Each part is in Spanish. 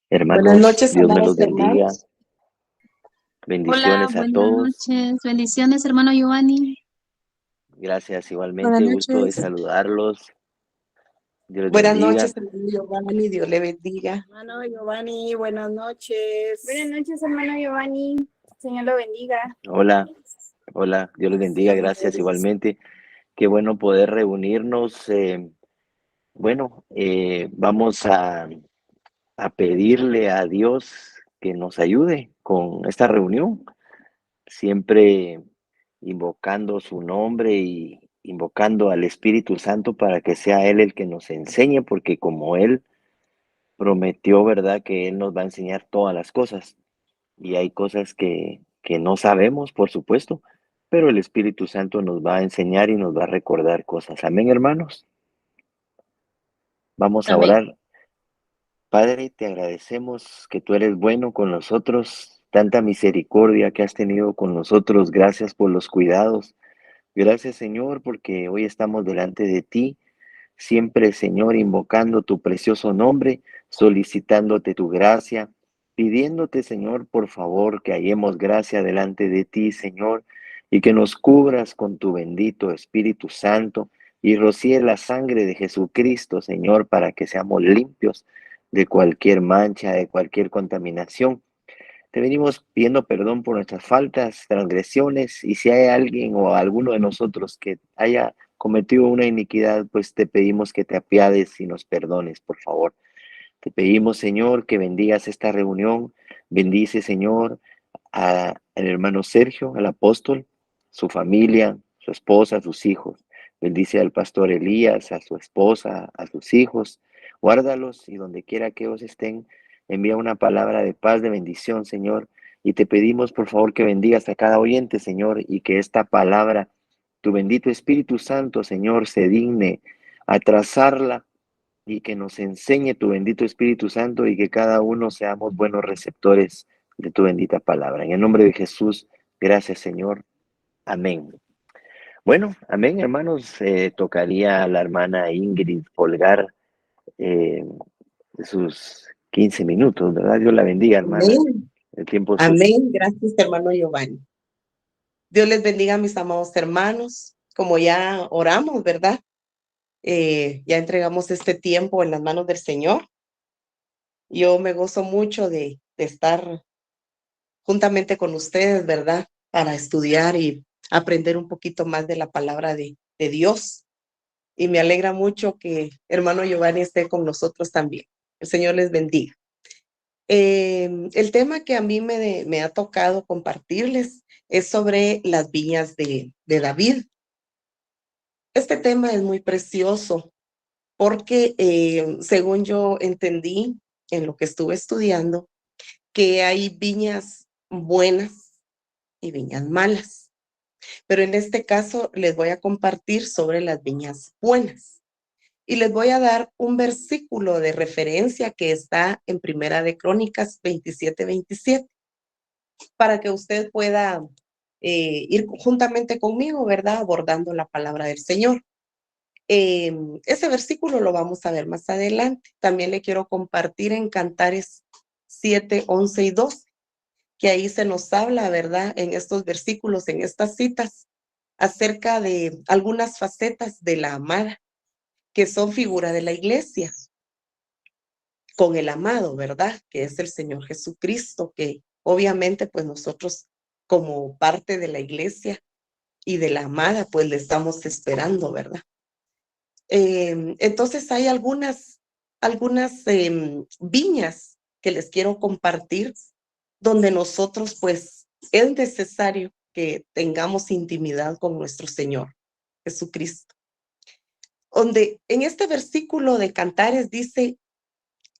Buenas Hermanos, noches, Dios me amados los bendiga. hermanos. Hola, Bendiciones a buenas todos. noches. Bendiciones, hermano Giovanni. Gracias Buenas igualmente. Gusto de noches. saludarlos. Dios les Buenas bendiga. noches, hermano Giovanni. Dios le bendiga. Hermano Giovanni, buenas noches. Buenas noches, hermano Giovanni. Señor lo bendiga. Hola, hola. Dios les bendiga. Gracias Bendiciones. igualmente. Qué bueno poder reunirnos. Vamos a pedirle a Dios que nos ayude con esta reunión, siempre invocando su nombre y invocando al Espíritu Santo para que sea Él el que nos enseñe, porque como Él prometió, ¿verdad? Que Él nos va a enseñar todas las cosas. Y hay cosas que no sabemos, por supuesto, pero el Espíritu Santo nos va a enseñar y nos va a recordar cosas. Amén, hermanos. Vamos a Amén. orar. Padre, te agradecemos que tú eres bueno con nosotros, tanta misericordia que has tenido con nosotros. Gracias por los cuidados. Gracias, Señor, porque hoy estamos delante de ti. Siempre, Señor, invocando tu precioso nombre, solicitándote tu gracia, pidiéndote, Señor, por favor, que hallemos gracia delante de ti, Señor, y que nos cubras con tu bendito Espíritu Santo y rocíe la sangre de Jesucristo, Señor, para que seamos limpios de cualquier mancha, de cualquier contaminación. Te venimos pidiendo perdón por nuestras faltas, transgresiones, y si hay alguien o alguno de nosotros que haya cometido una iniquidad, pues te pedimos que te apiades y nos perdones, por favor. Te pedimos, Señor, que bendigas esta reunión. Bendice, Señor, al hermano Sergio, al apóstol, su familia, su esposa, sus hijos. Bendice al pastor Elías, a su esposa, a sus hijos. Guárdalos y donde quiera que ellos estén, envía una palabra de paz, de bendición, Señor. Y te pedimos, por favor, que bendigas a cada oyente, Señor, y que esta palabra, tu bendito Espíritu Santo, Señor, se digne a trazarla y que nos enseñe tu bendito Espíritu Santo y que cada uno seamos buenos receptores de tu bendita palabra. En el nombre de Jesús, gracias, Señor. Amén. Bueno, amén, hermanos. Tocaría a la hermana Ingrid colgar eh, sus 15 minutos, ¿verdad? Dios la bendiga, hermana. Amén. El tiempo es suyo. Amén. Gracias, hermano Giovanni. Dios les bendiga, mis amados hermanos. Como ya oramos, ¿verdad? Ya entregamos este tiempo en las manos del Señor. Yo me gozo mucho de estar juntamente con ustedes, ¿verdad? Para estudiar y aprender un poquito más de la palabra de Dios. Y me alegra mucho que hermano Giovanni esté con nosotros también. El Señor les bendiga. El tema que a mí me ha tocado compartirles es sobre las viñas de David. Este tema es muy precioso porque según yo entendí en lo que estuve estudiando, que hay viñas buenas y viñas malas. Pero en este caso les voy a compartir sobre las viñas buenas. Y les voy a dar un versículo de referencia que está en Primera de Crónicas 27:27, para que usted pueda ir juntamente conmigo, ¿verdad? Abordando la palabra del Señor. Ese versículo lo vamos a ver más adelante. También le quiero compartir en Cantares 7, 11 y 12, que ahí se nos habla, ¿verdad? En estos versículos, en estas citas, acerca de algunas facetas de la amada, que son figura de la iglesia, con el amado, ¿verdad? Que es el Señor Jesucristo, que obviamente pues nosotros como parte de la iglesia y de la amada pues le estamos esperando, ¿verdad? Entonces hay algunas viñas que les quiero compartir donde nosotros pues es necesario que tengamos intimidad con nuestro Señor Jesucristo. Donde en este versículo de Cantares dice,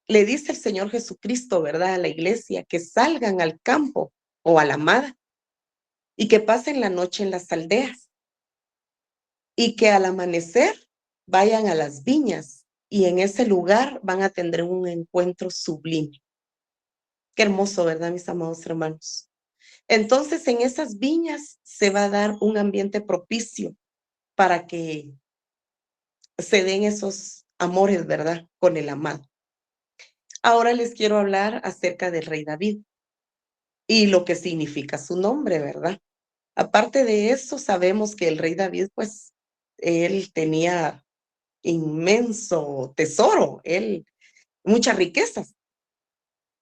le dice el Señor Jesucristo, ¿verdad? A la iglesia que salgan al campo o a la amada y que pasen la noche en las aldeas y que al amanecer vayan a las viñas y en ese lugar van a tener un encuentro sublime. Qué hermoso, ¿verdad, mis amados hermanos? Entonces, en esas viñas se va a dar un ambiente propicio para que se den esos amores, ¿verdad? Con el amado. Ahora les quiero hablar acerca del rey David y lo que significa su nombre, ¿verdad? Aparte de eso, sabemos que el rey David, pues, él tenía inmenso tesoro, muchas riquezas.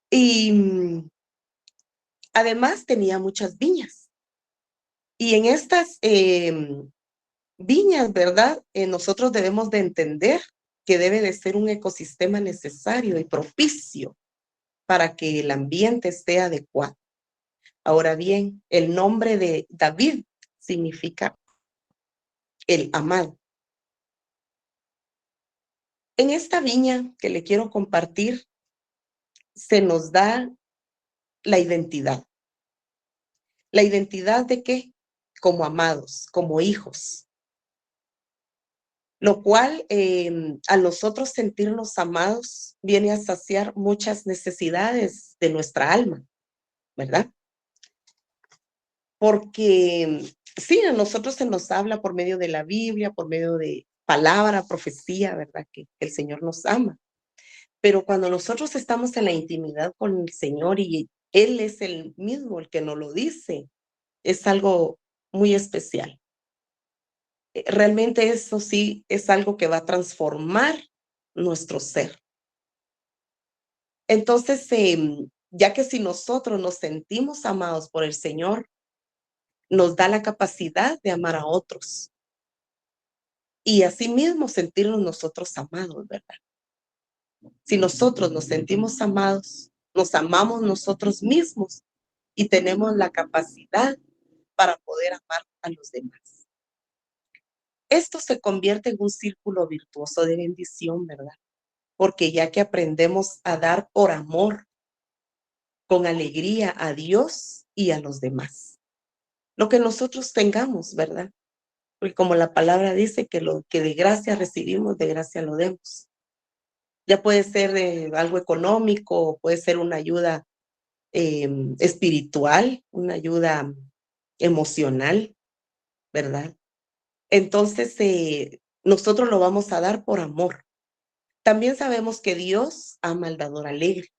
Y además tenía muchas viñas. Y en estas viñas, ¿verdad? Nosotros debemos de entender que debe de ser un ecosistema necesario y propicio para que el ambiente esté adecuado. Ahora bien, el nombre de David significa el amado. En esta viña que le quiero compartir, se nos da la identidad. ¿La identidad de qué? Como amados, como hijos. Lo cual a nosotros sentirnos amados viene a saciar muchas necesidades de nuestra alma, ¿verdad? Porque sí, a nosotros se nos habla por medio de la Biblia, por medio de palabra, profecía, ¿verdad? Que el Señor nos ama. Pero cuando nosotros estamos en la intimidad con el Señor y Él es el mismo el que nos lo dice, es algo muy especial. Realmente eso sí es algo que va a transformar nuestro ser. Entonces, ya que si nosotros nos sentimos amados por el Señor, nos da la capacidad de amar a otros. Y asimismo sentirnos nosotros amados, ¿verdad? Si nosotros nos sentimos amados, nos amamos nosotros mismos y tenemos la capacidad para poder amar a los demás. Esto se convierte en un círculo virtuoso de bendición, ¿verdad? Porque ya que aprendemos a dar por amor, con alegría a Dios y a los demás. Lo que nosotros tengamos, ¿verdad? Porque como la palabra dice que lo que de gracia recibimos, de gracia lo demos. Ya puede ser algo económico, puede ser una ayuda espiritual, una ayuda emocional, ¿verdad? Entonces, nosotros lo vamos a dar por amor. También sabemos que Dios ama al dador alegre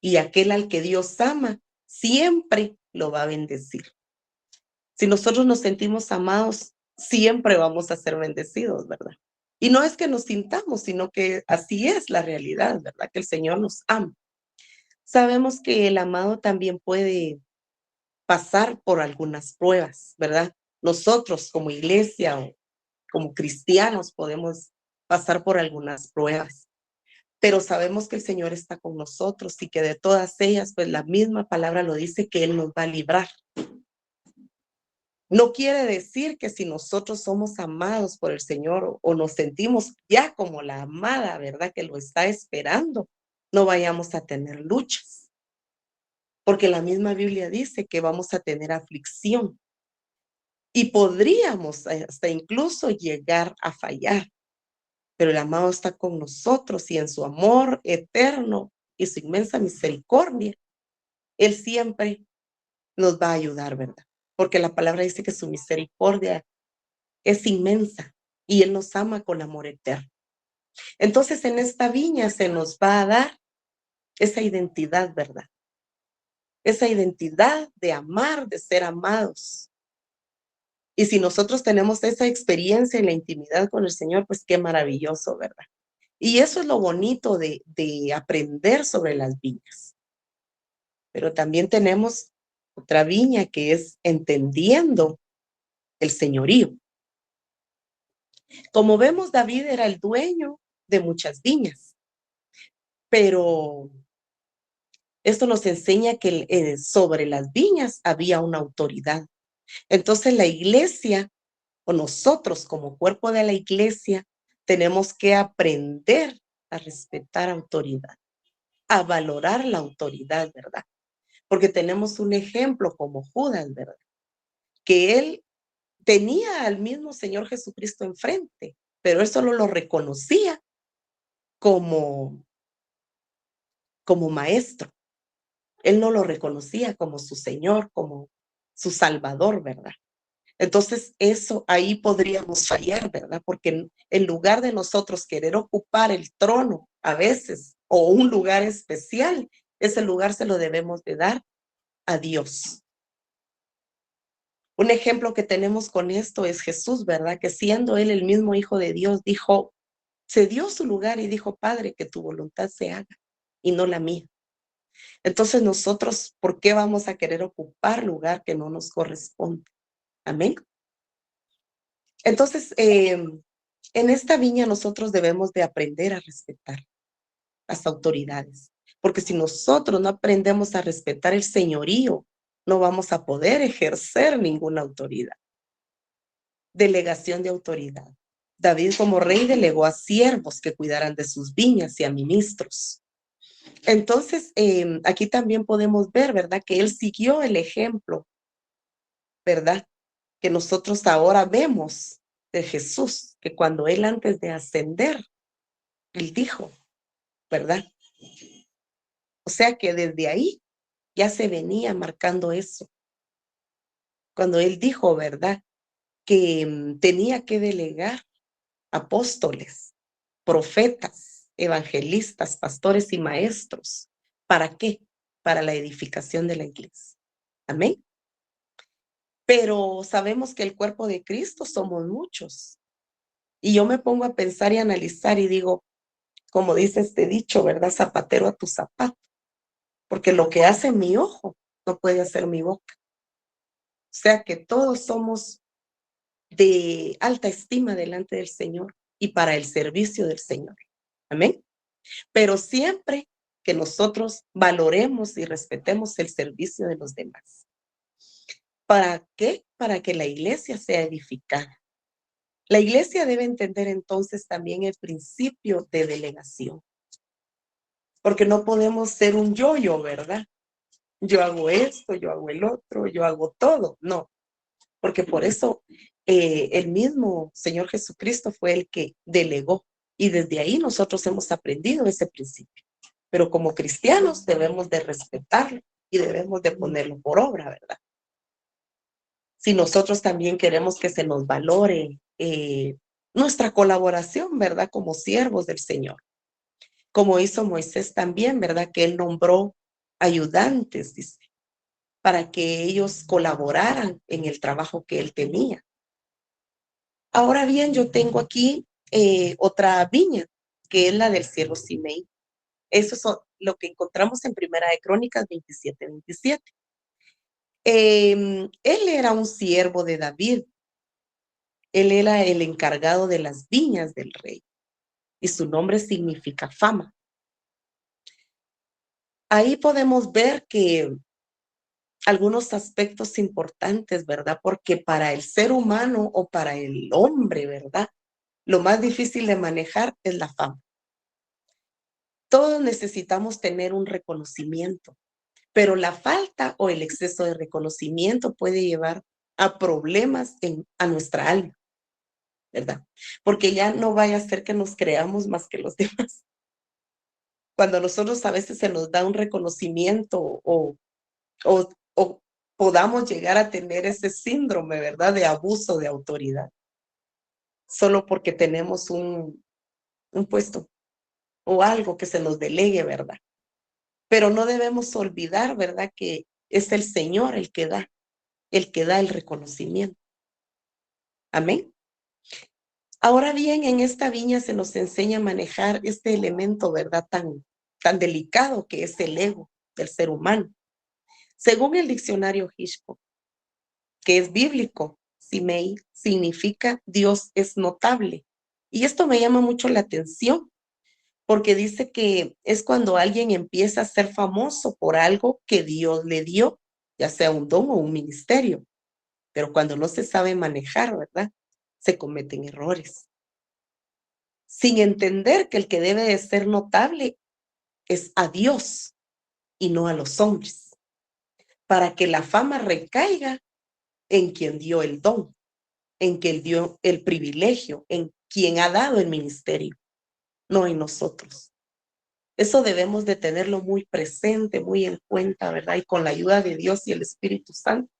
y aquel al que Dios ama siempre lo va a bendecir. Si nosotros nos sentimos amados, siempre vamos a ser bendecidos, ¿verdad? Y no es que nos sintamos, sino que así es la realidad, ¿verdad? Que el Señor nos ama. Sabemos que el amado también puede pasar por algunas pruebas, ¿verdad? Nosotros como iglesia o como cristianos podemos pasar por algunas pruebas, pero sabemos que el Señor está con nosotros y que de todas ellas, pues la misma palabra lo dice, que Él nos va a librar. No quiere decir que si nosotros somos amados por el Señor o nos sentimos ya como la amada, ¿verdad? Que lo está esperando, no vayamos a tener luchas. Porque la misma Biblia dice que vamos a tener aflicción y podríamos hasta incluso llegar a fallar. Pero el amado está con nosotros y en su amor eterno y su inmensa misericordia, Él siempre nos va a ayudar, ¿verdad? Porque la palabra dice que su misericordia es inmensa y Él nos ama con amor eterno. Entonces, en esta viña se nos va a dar esa identidad, ¿verdad? Esa identidad de amar, de ser amados. Y si nosotros tenemos esa experiencia en la intimidad con el Señor, pues qué maravilloso, ¿verdad? Y eso es lo bonito de aprender sobre las viñas. Pero también tenemos otra viña que es entendiendo el señorío. Como vemos, David era el dueño de muchas viñas, pero esto nos enseña que sobre las viñas había una autoridad. Entonces la iglesia, o nosotros como cuerpo de la iglesia, tenemos que aprender a respetar autoridad, a valorar la autoridad, ¿verdad? Porque tenemos un ejemplo como Judas, ¿verdad? Que él tenía al mismo Señor Jesucristo enfrente, pero él solo lo reconocía como maestro. Él no lo reconocía como su Señor, como su Salvador, ¿verdad? Entonces, eso ahí podríamos fallar, ¿verdad? Porque en lugar de nosotros querer ocupar el trono a veces o un lugar especial, ese lugar se lo debemos de dar a Dios. Un ejemplo que tenemos con esto es Jesús, ¿verdad? Que siendo Él el mismo Hijo de Dios, dijo, se dio su lugar y dijo, Padre, que tu voluntad se haga y no la mía. Entonces nosotros, ¿por qué vamos a querer ocupar lugar que no nos corresponde? Amén. Entonces, en esta viña nosotros debemos de aprender a respetar las autoridades, porque si nosotros no aprendemos a respetar el señorío, no vamos a poder ejercer ninguna autoridad. Delegación de autoridad. David como rey delegó a siervos que cuidaran de sus viñas y a ministros. Entonces, aquí también podemos ver, ¿verdad? Que él siguió el ejemplo, ¿verdad? Que nosotros ahora vemos de Jesús, que cuando él antes de ascender, él dijo, ¿verdad? O sea que desde ahí ya se venía marcando eso. Cuando él dijo, ¿verdad? Que tenía que delegar apóstoles, profetas, evangelistas, pastores y maestros. ¿Para qué? Para la edificación de la iglesia. Amén. Pero sabemos que el cuerpo de Cristo somos muchos. Y yo me pongo a pensar y analizar y digo, como dice este dicho, ¿verdad? Zapatero a tu zapato. Porque lo que hace mi ojo no puede hacer mi boca. O sea que todos somos de alta estima delante del Señor y para el servicio del Señor. Amén. Pero siempre que nosotros valoremos y respetemos el servicio de los demás. ¿Para qué? Para que la iglesia sea edificada. La iglesia debe entender entonces también el principio de delegación. Porque no podemos ser un yo-yo, ¿verdad? Yo hago esto, yo hago el otro, yo hago todo. No, porque por eso el mismo Señor Jesucristo fue el que delegó. Y desde ahí nosotros hemos aprendido ese principio. Pero como cristianos debemos de respetarlo y debemos de ponerlo por obra, ¿verdad? Si nosotros también queremos que se nos valore nuestra colaboración, ¿verdad? Como siervos del Señor. Como hizo Moisés también, ¿verdad? Que él nombró ayudantes, dice, para que ellos colaboraran en el trabajo que él tenía. Ahora bien, yo tengo aquí otra viña, que es la del siervo Simei. Eso es lo que encontramos en Primera de Crónicas 27:27. Él era un siervo de David. Él era el encargado de las viñas del rey. Y su nombre significa fama. Ahí podemos ver que algunos aspectos importantes, ¿verdad? Porque para el ser humano o para el hombre, ¿verdad? Lo más difícil de manejar es la fama. Todos necesitamos tener un reconocimiento, pero la falta o el exceso de reconocimiento puede llevar a problemas a nuestra alma, ¿verdad? Porque ya no vaya a ser que nos creamos más que los demás. Cuando nosotros a veces se nos da un reconocimiento o podamos llegar a tener ese síndrome, ¿verdad? De abuso de autoridad. Solo porque tenemos un puesto o algo que se nos delegue, ¿verdad? Pero no debemos olvidar, ¿verdad? Que es el Señor el que da el reconocimiento. Amén. Ahora bien, en esta viña se nos enseña a manejar este elemento, ¿verdad? Tan delicado que es el ego del ser humano. Según el diccionario Hitchcock, que es bíblico, Simei significa Dios es notable. Y esto me llama mucho la atención, porque dice que es cuando alguien empieza a ser famoso por algo que Dios le dio, ya sea un don o un ministerio. Pero cuando no se sabe manejar, ¿verdad? Se cometen errores. Sin entender que el que debe de ser notable es a Dios y no a los hombres, para que la fama recaiga en quien dio el don, en quien dio el privilegio, en quien ha dado el ministerio, no en nosotros. Eso debemos de tenerlo muy presente, muy en cuenta, ¿verdad? Y con la ayuda de Dios y el Espíritu Santo,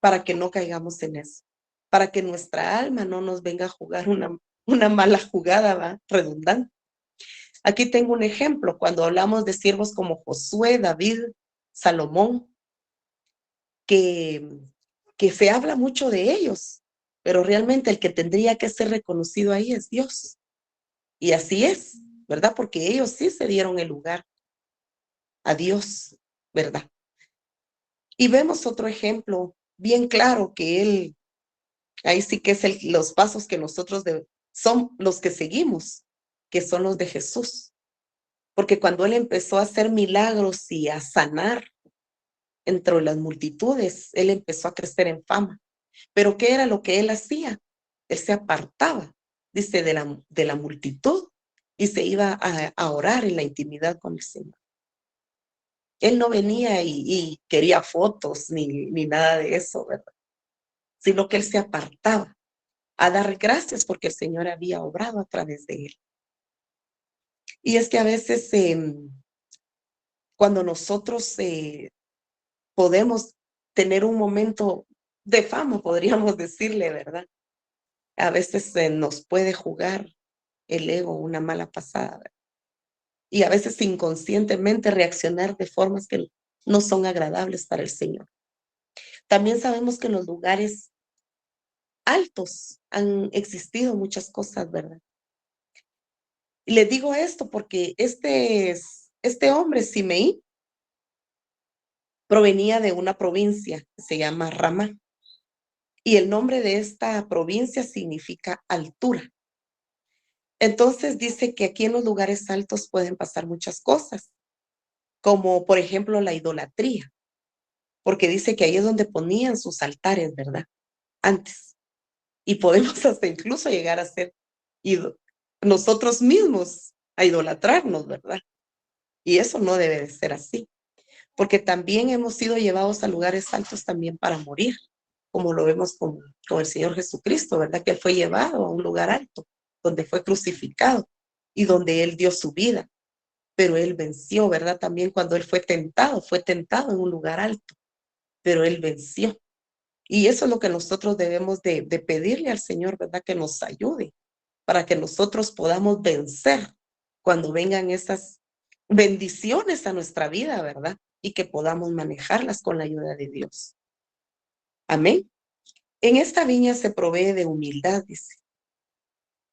para que no caigamos en eso, para que nuestra alma no nos venga a jugar una mala jugada, ¿va? Redundante. Aquí tengo un ejemplo, cuando hablamos de siervos como Josué, David, Salomón, que se habla mucho de ellos, pero realmente el que tendría que ser reconocido ahí es Dios. Y así es, ¿verdad? Porque ellos sí se dieron el lugar a Dios, ¿verdad? Y vemos otro ejemplo bien claro que él, ahí sí que es los pasos que nosotros son los que seguimos, que son los de Jesús. Porque cuando él empezó a hacer milagros y a sanar entre las multitudes, él empezó a crecer en fama. Pero ¿qué era lo que él hacía? Él se apartaba, dice, de la multitud y se iba a orar en la intimidad con el Señor. Él no venía y quería fotos ni nada de eso, ¿verdad? Sino que él se apartaba a dar gracias porque el Señor había obrado a través de él. Y es que a veces cuando nosotros podemos tener un momento de fama, podríamos decirle, ¿verdad? A veces nos puede jugar el ego una mala pasada, ¿verdad? Y a veces inconscientemente reaccionar de formas que no son agradables para el Señor. También sabemos que en los lugares altos han existido muchas cosas, ¿verdad? Y les digo esto porque este hombre, Simeí, provenía de una provincia que se llama Ramá. Y el nombre de esta provincia significa altura. Entonces dice que aquí en los lugares altos pueden pasar muchas cosas, como por ejemplo la idolatría, porque dice que ahí es donde ponían sus altares, ¿verdad? Antes. Y podemos hasta incluso llegar a ser nosotros mismos a idolatrarnos, ¿verdad? Y eso no debe de ser así, porque también hemos sido llevados a lugares altos también para morir, como lo vemos con el Señor Jesucristo, ¿verdad? Que Él fue llevado a un lugar alto, donde fue crucificado y donde Él dio su vida, pero Él venció, ¿verdad? También cuando Él fue tentado en un lugar alto, pero Él venció. Y eso es lo que nosotros debemos de pedirle al Señor, ¿verdad? Que nos ayude para que nosotros podamos vencer cuando vengan esas bendiciones a nuestra vida, ¿verdad? Y que podamos manejarlas con la ayuda de Dios. Amén. En esta viña se provee de humildad, dice,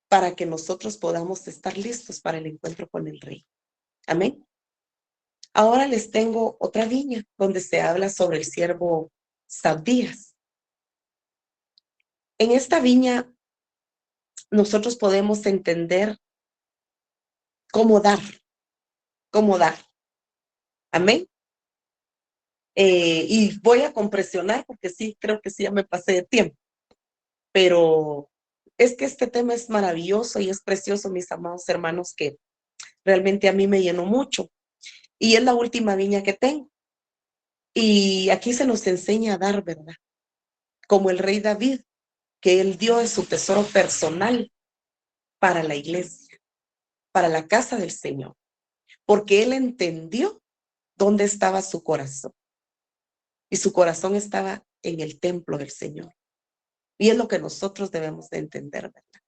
para que nosotros podamos estar listos para el encuentro con el Rey. Amén. Ahora les tengo otra viña donde se habla sobre el siervo Zabdías. En esta viña nosotros podemos entender cómo dar, cómo dar. Amén. Y voy a compresionar porque sí, creo que sí, ya me pasé de tiempo. Pero es que este tema es maravilloso y es precioso, mis amados hermanos, que realmente a mí me llenó mucho. Y es la última viña que tengo. Y aquí se nos enseña a dar, ¿verdad? Como el rey David, que él dio de su tesoro personal para la iglesia, para la casa del Señor, porque él entendió dónde estaba su corazón. Y su corazón estaba en el templo del Señor. Y es lo que nosotros debemos de entender, ¿verdad?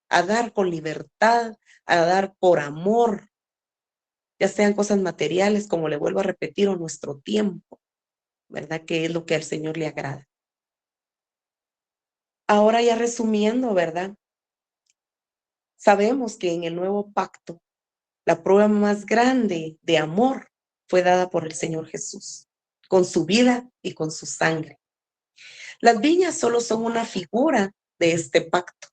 A dar con libertad, a dar por amor, ya sean cosas materiales, como le vuelvo a repetir, o nuestro tiempo, ¿verdad? Que es lo que al Señor le agrada. Ahora ya resumiendo, ¿verdad? Sabemos que en el nuevo pacto, la prueba más grande de amor fue dada por el Señor Jesús, con su vida y con su sangre. Las viñas solo son una figura de este pacto.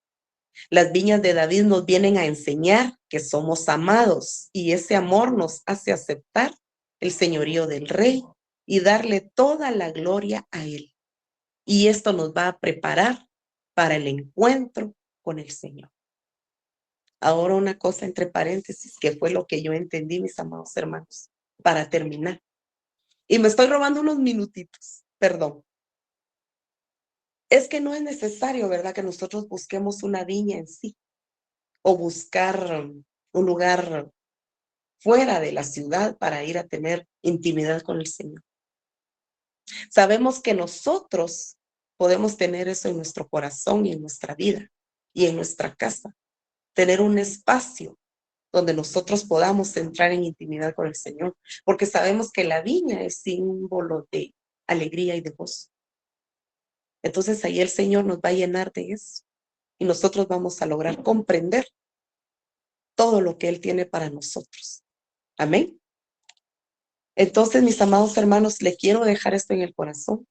Las viñas de David nos vienen a enseñar que somos amados y ese amor nos hace aceptar el señorío del Rey y darle toda la gloria a Él. Y esto nos va a preparar para el encuentro con el Señor. Ahora una cosa entre paréntesis, que fue lo que yo entendí, mis amados hermanos, para terminar. Y me estoy robando unos minutitos, perdón. Es que no es necesario, ¿verdad?, que nosotros busquemos una viña en sí o buscar un lugar fuera de la ciudad para ir a tener intimidad con el Señor. Sabemos que nosotros podemos tener eso en nuestro corazón y en nuestra vida y en nuestra casa. Tener un espacio donde nosotros podamos entrar en intimidad con el Señor, porque sabemos que la viña es símbolo de alegría y de gozo. Entonces ahí el Señor nos va a llenar de eso y nosotros vamos a lograr comprender todo lo que Él tiene para nosotros. Amén. Entonces, mis amados hermanos, le quiero dejar esto en el corazón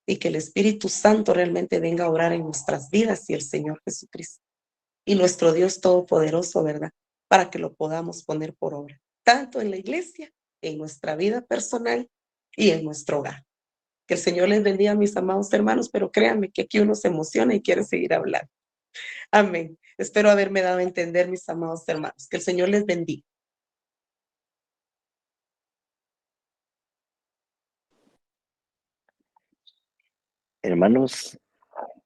y que el Espíritu Santo realmente venga a orar en nuestras vidas y el Señor Jesucristo y nuestro Dios Todopoderoso, ¿verdad? Para que lo podamos poner por obra, tanto en la iglesia, en nuestra vida personal y en nuestro hogar. Que el Señor les bendiga, mis amados hermanos, pero créanme que aquí uno se emociona y quiere seguir hablando. Amén. Espero haberme dado a entender, mis amados hermanos. Que el Señor les bendiga. Hermanos,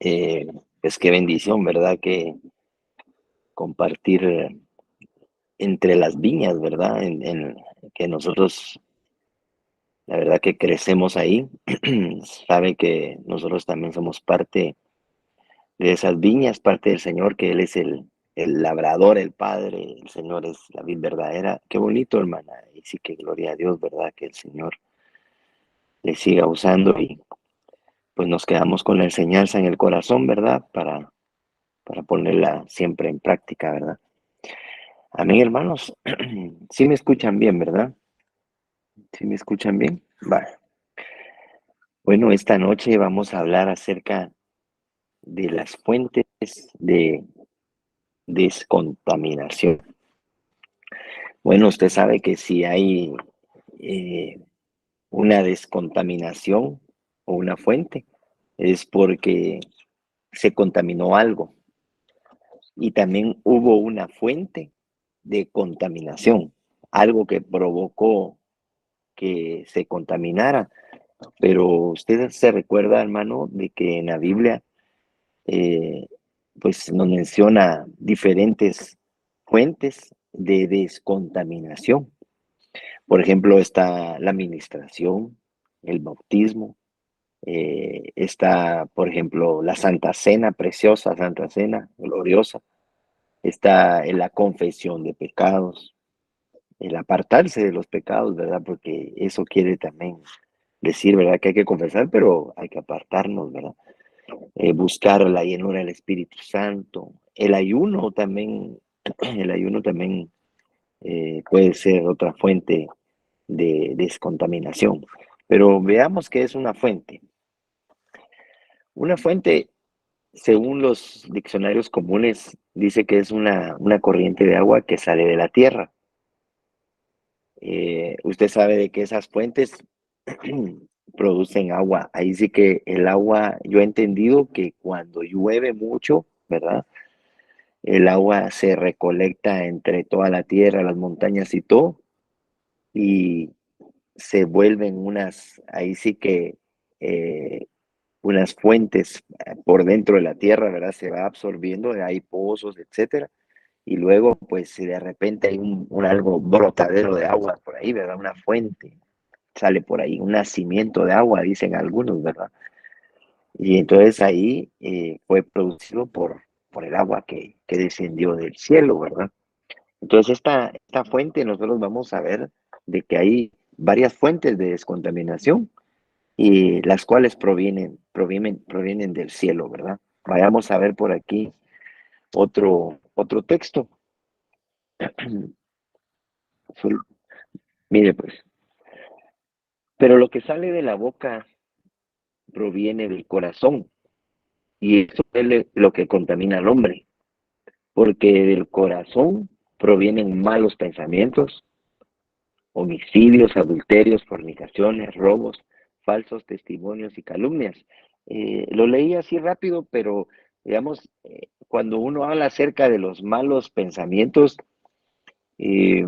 pues qué bendición, ¿verdad? Que compartir entre las viñas, ¿verdad? Que nosotros, la verdad que crecemos ahí. Sabe que nosotros también somos parte de esas viñas, parte del Señor, que Él es el labrador, el Padre, el Señor es la vid verdadera. Qué bonito, hermana. Y sí que gloria a Dios, ¿verdad? Que el Señor le siga usando y pues nos quedamos con la enseñanza en el corazón, ¿verdad? Para ponerla siempre en práctica, ¿verdad? Amén, hermanos. Sí me escuchan bien, ¿verdad? ¿Sí me escuchan bien? Vale. Bueno, esta noche vamos a hablar acerca de las fuentes de descontaminación. Bueno, usted sabe que si hay una descontaminación o una fuente, es porque se contaminó algo. Y también hubo una fuente de contaminación, algo que provocó que se contaminara. Pero usted se recuerda, hermano, de que en la Biblia pues nos menciona diferentes fuentes de descontaminación. Por ejemplo, está la administración, el bautismo, está, por ejemplo, la Santa Cena, preciosa Santa Cena, gloriosa. Está en la confesión de pecados, el apartarse de los pecados, ¿verdad? Porque eso quiere también decir, ¿verdad? Que hay que confesar, pero hay que apartarnos, ¿verdad? Buscar la llenura del Espíritu Santo. El ayuno también puede ser otra fuente de descontaminación. Pero veamos qué es una fuente. Una fuente, según los diccionarios comunes, dice que es una corriente de agua que sale de la tierra. Usted sabe de que esas fuentes producen agua. Ahí sí que el agua, yo he entendido que cuando llueve mucho, ¿verdad? El agua se recolecta entre toda la tierra, las montañas y todo, y se vuelven ahí sí que unas fuentes por dentro de la tierra, ¿verdad? Se va absorbiendo, hay pozos, etcétera, y luego, pues, si de repente hay un algo brotadero de agua por ahí, ¿verdad? Una fuente, sale por ahí, un nacimiento de agua, dicen algunos, ¿verdad? Y entonces ahí fue producido por el agua que descendió del cielo, ¿verdad? Entonces esta fuente nosotros vamos a ver de que hay varias fuentes de descontaminación y las cuales provienen del cielo, ¿verdad? Vayamos a ver por aquí otro texto. Mire pues, pero lo que sale de la boca proviene del corazón y eso es lo que contamina al hombre, porque del corazón provienen malos pensamientos, homicidios, adulterios, fornicaciones, robos, falsos testimonios y calumnias. Lo leí así rápido, pero digamos, cuando uno habla acerca de los malos pensamientos, eh,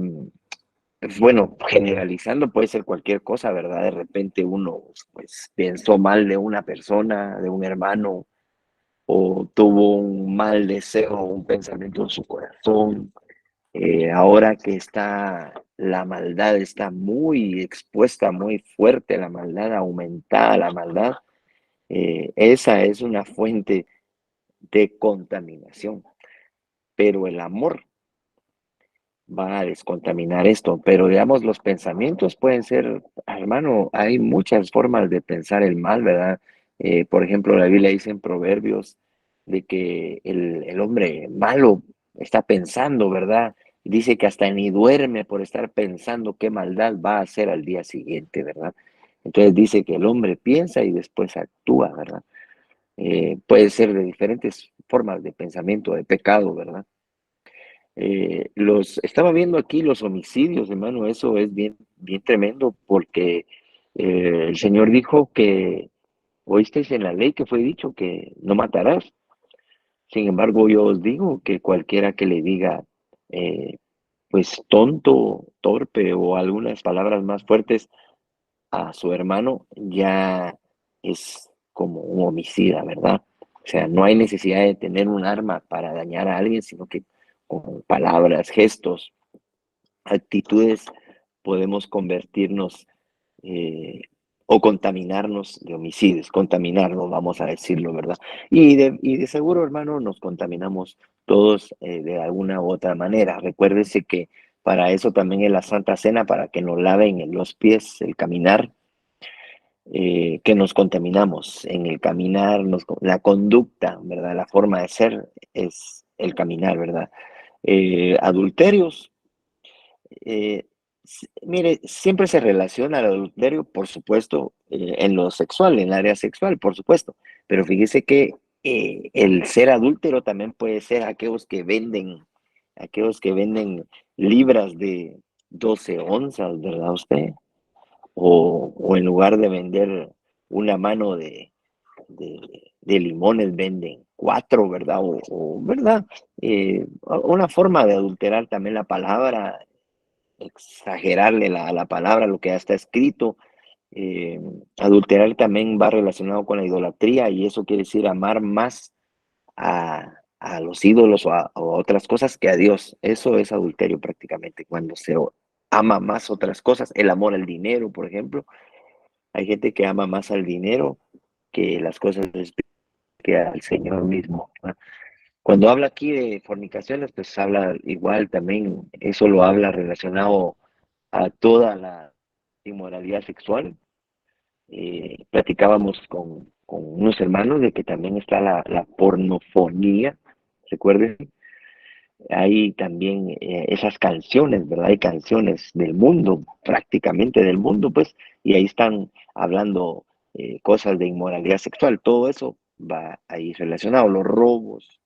bueno, generalizando puede ser cualquier cosa, ¿verdad? De repente uno pues pensó mal de una persona, de un hermano, o tuvo un mal deseo, un pensamiento en su corazón. Ahora que la maldad está muy expuesta, muy fuerte, la maldad aumentada, la maldad, esa es una fuente de contaminación. Pero el amor va a descontaminar esto, pero digamos, los pensamientos pueden ser, hermano, hay muchas formas de pensar el mal, ¿verdad? Por ejemplo, la Biblia dice en Proverbios de que el hombre malo está pensando, ¿verdad? Dice que hasta ni duerme por estar pensando qué maldad va a hacer al día siguiente, ¿verdad? Entonces dice que el hombre piensa y después actúa, ¿verdad? Puede ser de diferentes formas de pensamiento, de pecado, ¿verdad? Estaba viendo aquí los homicidios, hermano, eso es bien, bien tremendo porque el Señor dijo que, oísteis en la ley que fue dicho que no matarás. Sin embargo, yo os digo que cualquiera que le diga, eh, pues tonto, torpe o algunas palabras más fuertes a su hermano, ya es como un homicida, ¿verdad? O sea, no hay necesidad de tener un arma para dañar a alguien, sino que con palabras, gestos, actitudes podemos convertirnos o contaminarnos de homicidios, contaminarnos, vamos a decirlo, ¿verdad? Y de seguro, hermano, nos contaminamos todos de alguna u otra manera. Recuérdese que para eso también es la Santa Cena, para que nos laven los pies, el caminar, que nos contaminamos en el caminar, la conducta, ¿verdad? La forma de ser es el caminar, ¿verdad? Adulterios, mire, siempre se relaciona el adulterio, por supuesto, en lo sexual, en el área sexual, por supuesto, pero fíjese que el ser adúltero también puede ser aquellos que venden libras de 12 onzas, ¿verdad usted? O en lugar de vender una mano de limones, venden cuatro, ¿verdad? ¿Verdad? Una forma de adulterar también la palabra, exagerarle a la palabra, lo que ya está escrito. Eh, Adulterar también va relacionado con la idolatría y eso quiere decir amar más a los ídolos o a otras cosas que a Dios. Eso es adulterio prácticamente, cuando se ama más otras cosas, el amor al dinero, por ejemplo. Hay gente que ama más al dinero que las cosas que al Señor mismo, ¿no? Cuando habla aquí de fornicaciones, pues habla igual también, eso lo habla relacionado a toda la inmoralidad sexual. Platicábamos con unos hermanos de que también está la pornofonía, recuerden, hay también esas canciones, ¿verdad? Hay canciones del mundo, prácticamente del mundo, pues, y ahí están hablando cosas de inmoralidad sexual, todo eso va ahí relacionado, los robos.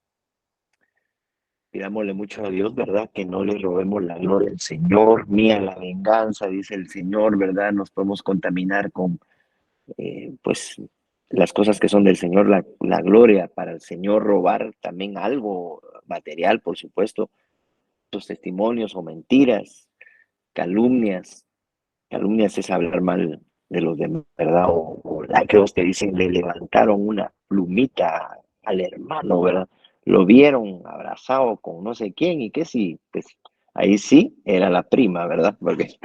Pidámosle mucho a Dios, ¿verdad? Que no le robemos la gloria al Señor, mía la venganza, dice el Señor, ¿verdad? Nos podemos contaminar con, pues, las cosas que son del Señor, la gloria para el Señor, robar también algo material, por supuesto, sus testimonios o mentiras, calumnias. Calumnias es hablar mal de los demás, ¿verdad? O aquellos que dicen le levantaron una plumita al hermano, ¿verdad? Lo vieron abrazado con no sé quién y que sí, pues ahí sí era la prima, ¿verdad? Porque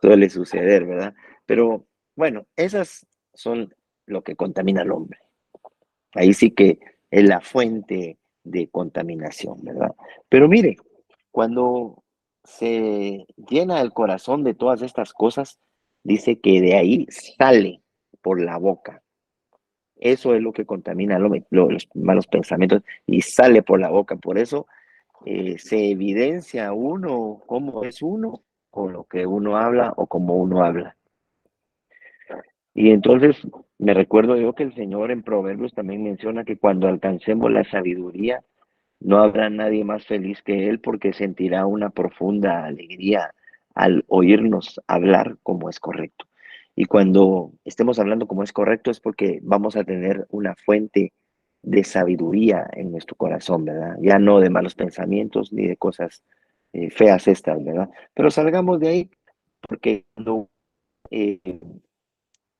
suele suceder, ¿verdad? Pero bueno, esas son lo que contamina al hombre. Ahí sí que es la fuente de contaminación, ¿verdad? Pero mire, cuando se llena el corazón de todas estas cosas, dice que de ahí sale por la boca. Eso es lo que contamina los malos pensamientos y sale por la boca. Por eso se evidencia uno cómo es uno con lo que uno habla o cómo uno habla. Y entonces me recuerdo yo que el Señor en Proverbios también menciona que cuando alcancemos la sabiduría, no habrá nadie más feliz que Él porque sentirá una profunda alegría al oírnos hablar como es correcto. Y cuando estemos hablando como es correcto es porque vamos a tener una fuente de sabiduría en nuestro corazón, ¿verdad? Ya no de malos pensamientos ni de cosas feas estas, ¿verdad? Pero salgamos de ahí porque cuando eh,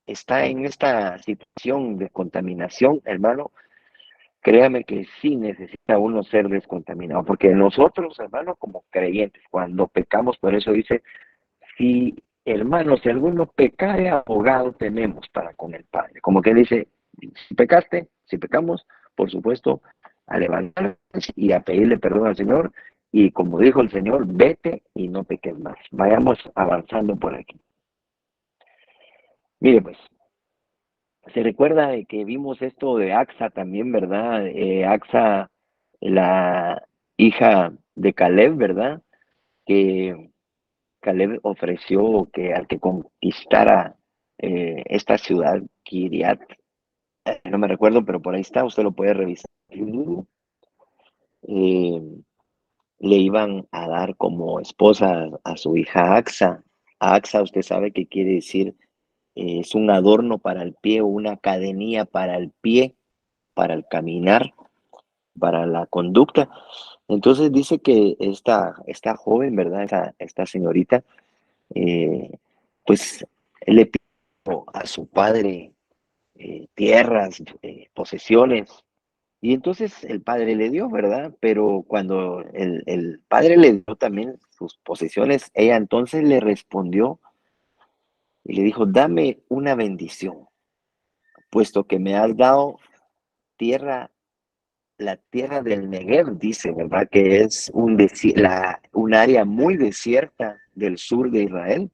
está en esta situación de contaminación, hermano, créame que sí necesita uno ser descontaminado, porque nosotros, hermano, como creyentes, cuando pecamos, por eso dice, si, hermano, si alguno pecare, abogado tenemos para con el Padre. Como que dice, si pecaste, si pecamos, por supuesto, a levantarnos y a pedirle perdón al Señor, Y como dijo el Señor, vete y no peques más. Vayamos avanzando por aquí. Mire pues, se recuerda de que vimos esto de Axa también, ¿verdad? Axa, la hija de Caleb, ¿verdad? Que Caleb ofreció que al que conquistara esta ciudad, Kiriat, no me recuerdo, pero por ahí está, usted lo puede revisar. Eh, Le iban a dar como esposa a su hija Axa. Axa, usted sabe qué quiere decir, es un adorno para el pie, una cadenilla para el pie, para el caminar, para la conducta. Entonces dice que esta joven, ¿verdad? Esta señorita, pues le pidió a su padre tierras, posesiones, y entonces el padre le dio, ¿verdad? Pero cuando el padre le dio también sus posesiones, ella entonces le respondió y le dijo, dame una bendición, puesto que me has dado tierra, la tierra del Negev, dice, ¿verdad? Que es un área muy desierta del sur de Israel,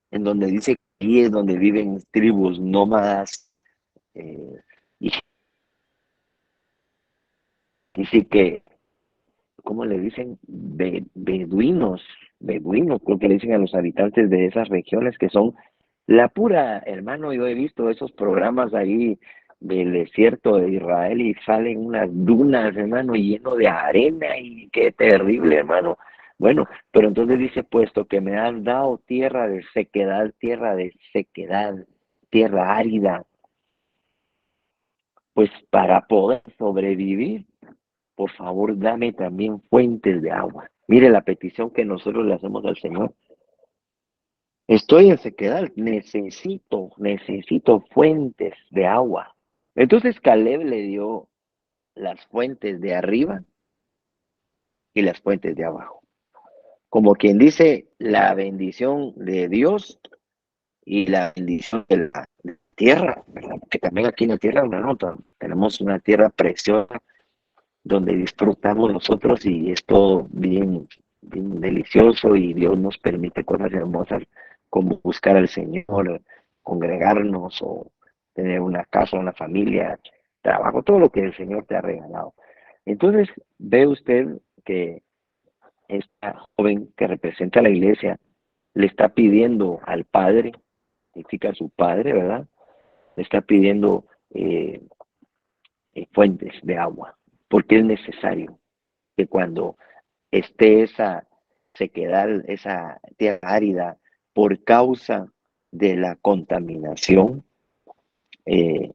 en donde dice que ahí es donde viven tribus nómadas, eh, y dice que, ¿cómo le dicen? Beduinos, creo que le dicen a los habitantes de esas regiones que son la pura, hermano. Yo he visto esos programas ahí del desierto de Israel y salen unas dunas, hermano, lleno de arena y qué terrible, hermano. Bueno, pero entonces dice, puesto que me has dado tierra de sequedad, tierra árida, pues para poder sobrevivir, por favor, dame también fuentes de agua. Mire la petición que nosotros le hacemos al Señor. Estoy en sequedad, necesito fuentes de agua. Entonces Caleb le dio las fuentes de arriba y las fuentes de abajo. Como quien dice, la bendición de Dios y la bendición de la tierra, ¿verdad? Que también aquí en la tierra, hermano, tenemos una tierra preciosa donde disfrutamos nosotros y es todo bien, bien delicioso, y Dios nos permite cosas hermosas como buscar al Señor, congregarnos o tener una casa, una familia, trabajo, todo lo que el Señor te ha regalado. Entonces ve usted que esta joven que representa a la iglesia le está pidiendo al Padre, significa a su Padre, ¿verdad? Le está pidiendo fuentes de agua, porque es necesario que cuando esté esa sequedad, esa tierra árida, por causa de la contaminación, eh,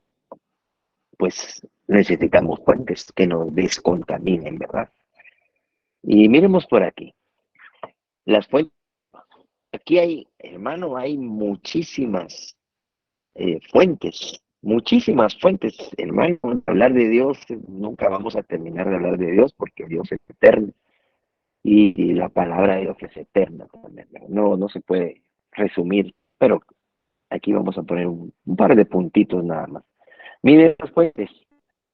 pues necesitamos fuentes que nos descontaminen, ¿verdad? Y miremos por aquí, las fuentes. Aquí hay, hermano, hay muchísimas muchísimas fuentes, hermano. Hablar de Dios, nunca vamos a terminar de hablar de Dios porque Dios es eterno. Y la palabra de Dios es eterna también, ¿verdad? No se puede resumir, pero aquí vamos a poner un par de puntitos nada más. Mire las fuentes,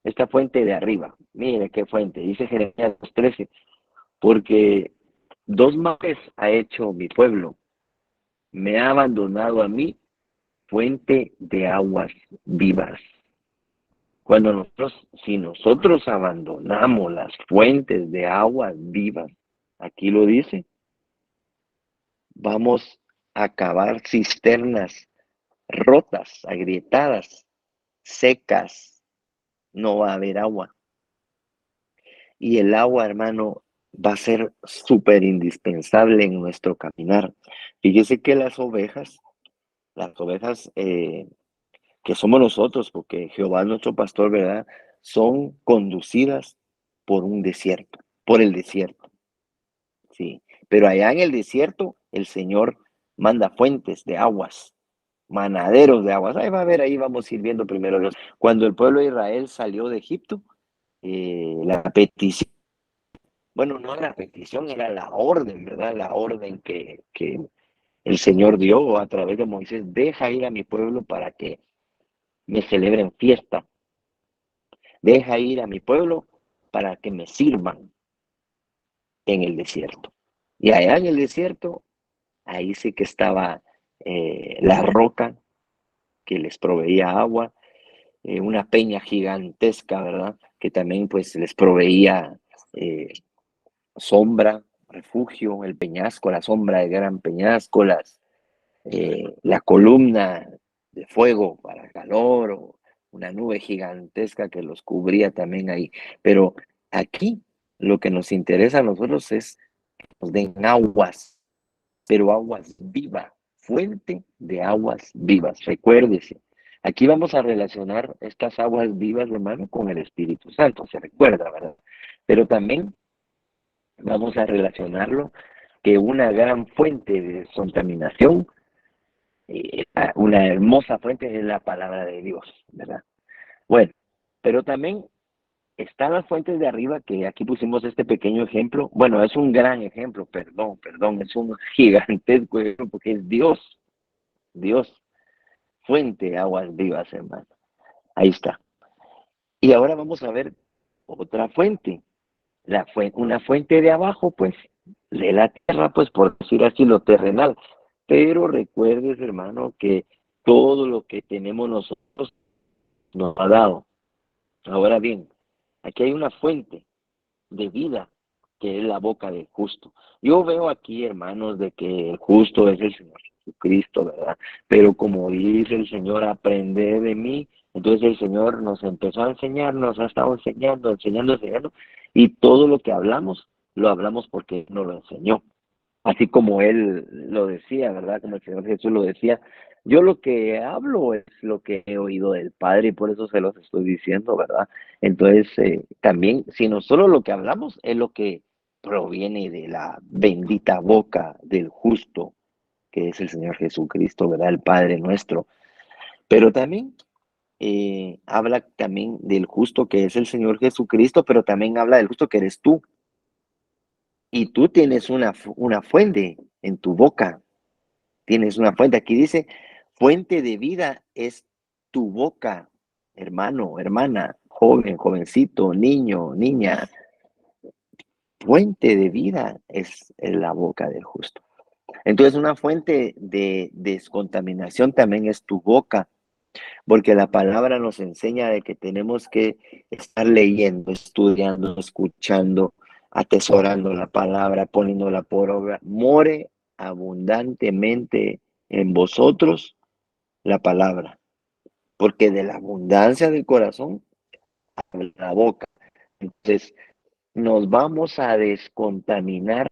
esta fuente de arriba, mire qué fuente, dice Jeremías 2:13, porque 2 males ha hecho mi pueblo, me ha abandonado a mí, fuente de aguas vivas. Si nosotros abandonamos las fuentes de aguas vivas, aquí lo dice, vamos a cavar cisternas rotas, agrietadas, secas, no va a haber agua. Y el agua, hermano, va a ser súper indispensable en nuestro caminar. Fíjese que las ovejas que somos nosotros, porque Jehová es nuestro pastor, ¿verdad? Son conducidas por un desierto, por el desierto. Sí, pero allá en el desierto el Señor manda fuentes de aguas, manaderos de aguas. Ahí va a ver, ahí vamos a ir viendo primero. Cuando el pueblo de Israel salió de Egipto, la petición, bueno, no la petición, era la orden, ¿verdad? La orden que el Señor dio a través de Moisés: deja ir a mi pueblo para que me celebren fiesta, deja ir a mi pueblo para que me sirvan. en el desierto. Y allá en el desierto, ahí sí que estaba la roca que les proveía agua, una peña gigantesca, ¿verdad? Que también pues les proveía sombra, refugio, el peñasco, la sombra del gran peñasco, la columna de fuego para calor, o una nube gigantesca que los cubría también ahí. Pero aquí lo que nos interesa a nosotros es que nos den aguas, pero aguas vivas, fuente de aguas vivas. Recuérdese, aquí vamos a relacionar estas aguas vivas, hermano, con el Espíritu Santo, se recuerda, ¿verdad? Pero también vamos a relacionarlo que una gran fuente de contaminación, una hermosa fuente es la palabra de Dios, ¿verdad? Bueno, pero también están las fuentes de arriba, que aquí pusimos este pequeño ejemplo. Bueno, es un gran ejemplo, perdón, es un gigantesco ejemplo porque es Dios, Dios, fuente de aguas vivas, hermano. Ahí está. Y ahora vamos a ver otra fuente, una fuente de abajo, pues, de la tierra, pues, por decir así, lo terrenal. Pero recuerdes, hermano, que todo lo que tenemos nosotros nos ha dado. Ahora bien, aquí hay una fuente de vida que es la boca del justo. Yo veo aquí, hermanos, de que el justo es el Señor Jesucristo, ¿verdad? Pero como dice el Señor, aprende de mí. Entonces el Señor nos empezó a enseñar, nos ha estado enseñando, y todo lo que hablamos, lo hablamos porque Él nos lo enseñó. Así como Él lo decía, ¿verdad? Como el Señor Jesús lo decía, yo lo que hablo es lo que he oído del Padre y por eso se los estoy diciendo, ¿verdad? Entonces, también, si no solo lo que hablamos es lo que proviene de la bendita boca del justo, que es el Señor Jesucristo, ¿verdad? El Padre nuestro. Pero también habla también del justo que es el Señor Jesucristo, pero también habla del justo que eres tú. Y tú tienes una fuente en tu boca, tienes una fuente. Aquí dice, fuente de vida es tu boca, hermano, hermana, joven, jovencito, niño, niña. Fuente de vida es la boca del justo. Entonces, una fuente de descontaminación también es tu boca, porque la palabra nos enseña de que tenemos que estar leyendo, estudiando, escuchando, atesorando la palabra, poniéndola por obra. More abundantemente en vosotros la palabra, porque de la abundancia del corazón habla la boca. Entonces, nos vamos a descontaminar